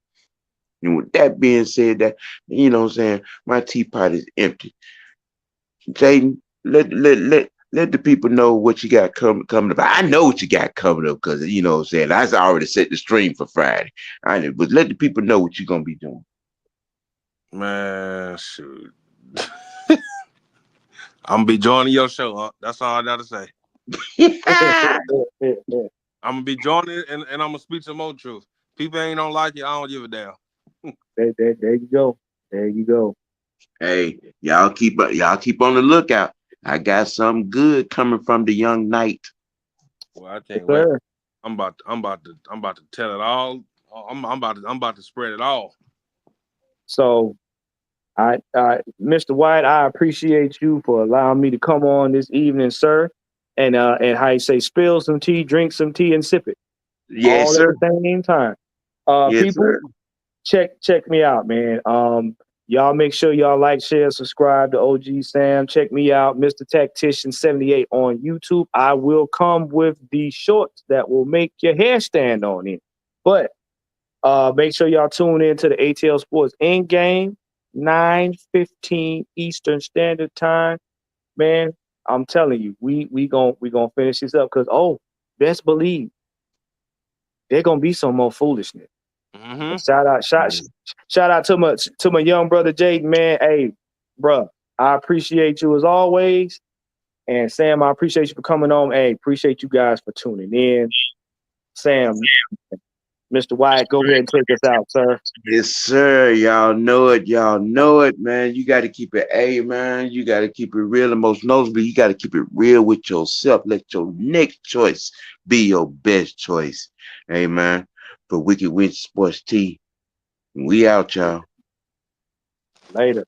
And with that being said, that you know what I'm saying, my teapot is empty. Jaden, let the people know what you got coming up. I know what you got coming up because you know what I'm saying. I already set the stream for Friday. But let the people know what you're gonna be doing. Man, shoot. I'm gonna be joining your show, huh? That's all I gotta say. I'm gonna be joining it and I'm gonna speak some more truth. People ain't don't like it, I don't give a damn. There you go. There you go. Hey, y'all keep on the lookout. I got something good coming from the young knight. Well, I can't wait. I'm about to tell it all. I'm about to spread it all. So, Mr. White, I appreciate you for allowing me to come on this evening, sir. And how you say, spill some tea, drink some tea, and sip it. Yes, all sir. At the same time. Yes, People, sir. check me out, man. Y'all make sure y'all like, share, subscribe to OG Sam. Check me out, Mr. Tactician 78 on YouTube. I will come with the shorts that will make your hair stand on it. But make sure y'all tune in to the ATL Sports End Game, 9:15 Eastern Standard Time. Man, I'm telling you, we gonna finish this up because best believe there's gonna be some more foolishness. Shout out to my young brother Jaden, man. Hey, bro, I appreciate you as always. And Sam, I appreciate you for coming on. Hey, appreciate you guys for tuning in. Sam, Mr. Wyatt, go ahead and take us out, sir. Yes, sir. Y'all know it. Y'all know it, man. You got to keep it man. You got to keep it real, and most notably, you got to keep it real with yourself. Let your next choice be your best choice. Hey, man. For Wicked Witch Sports T, we out, y'all. Later.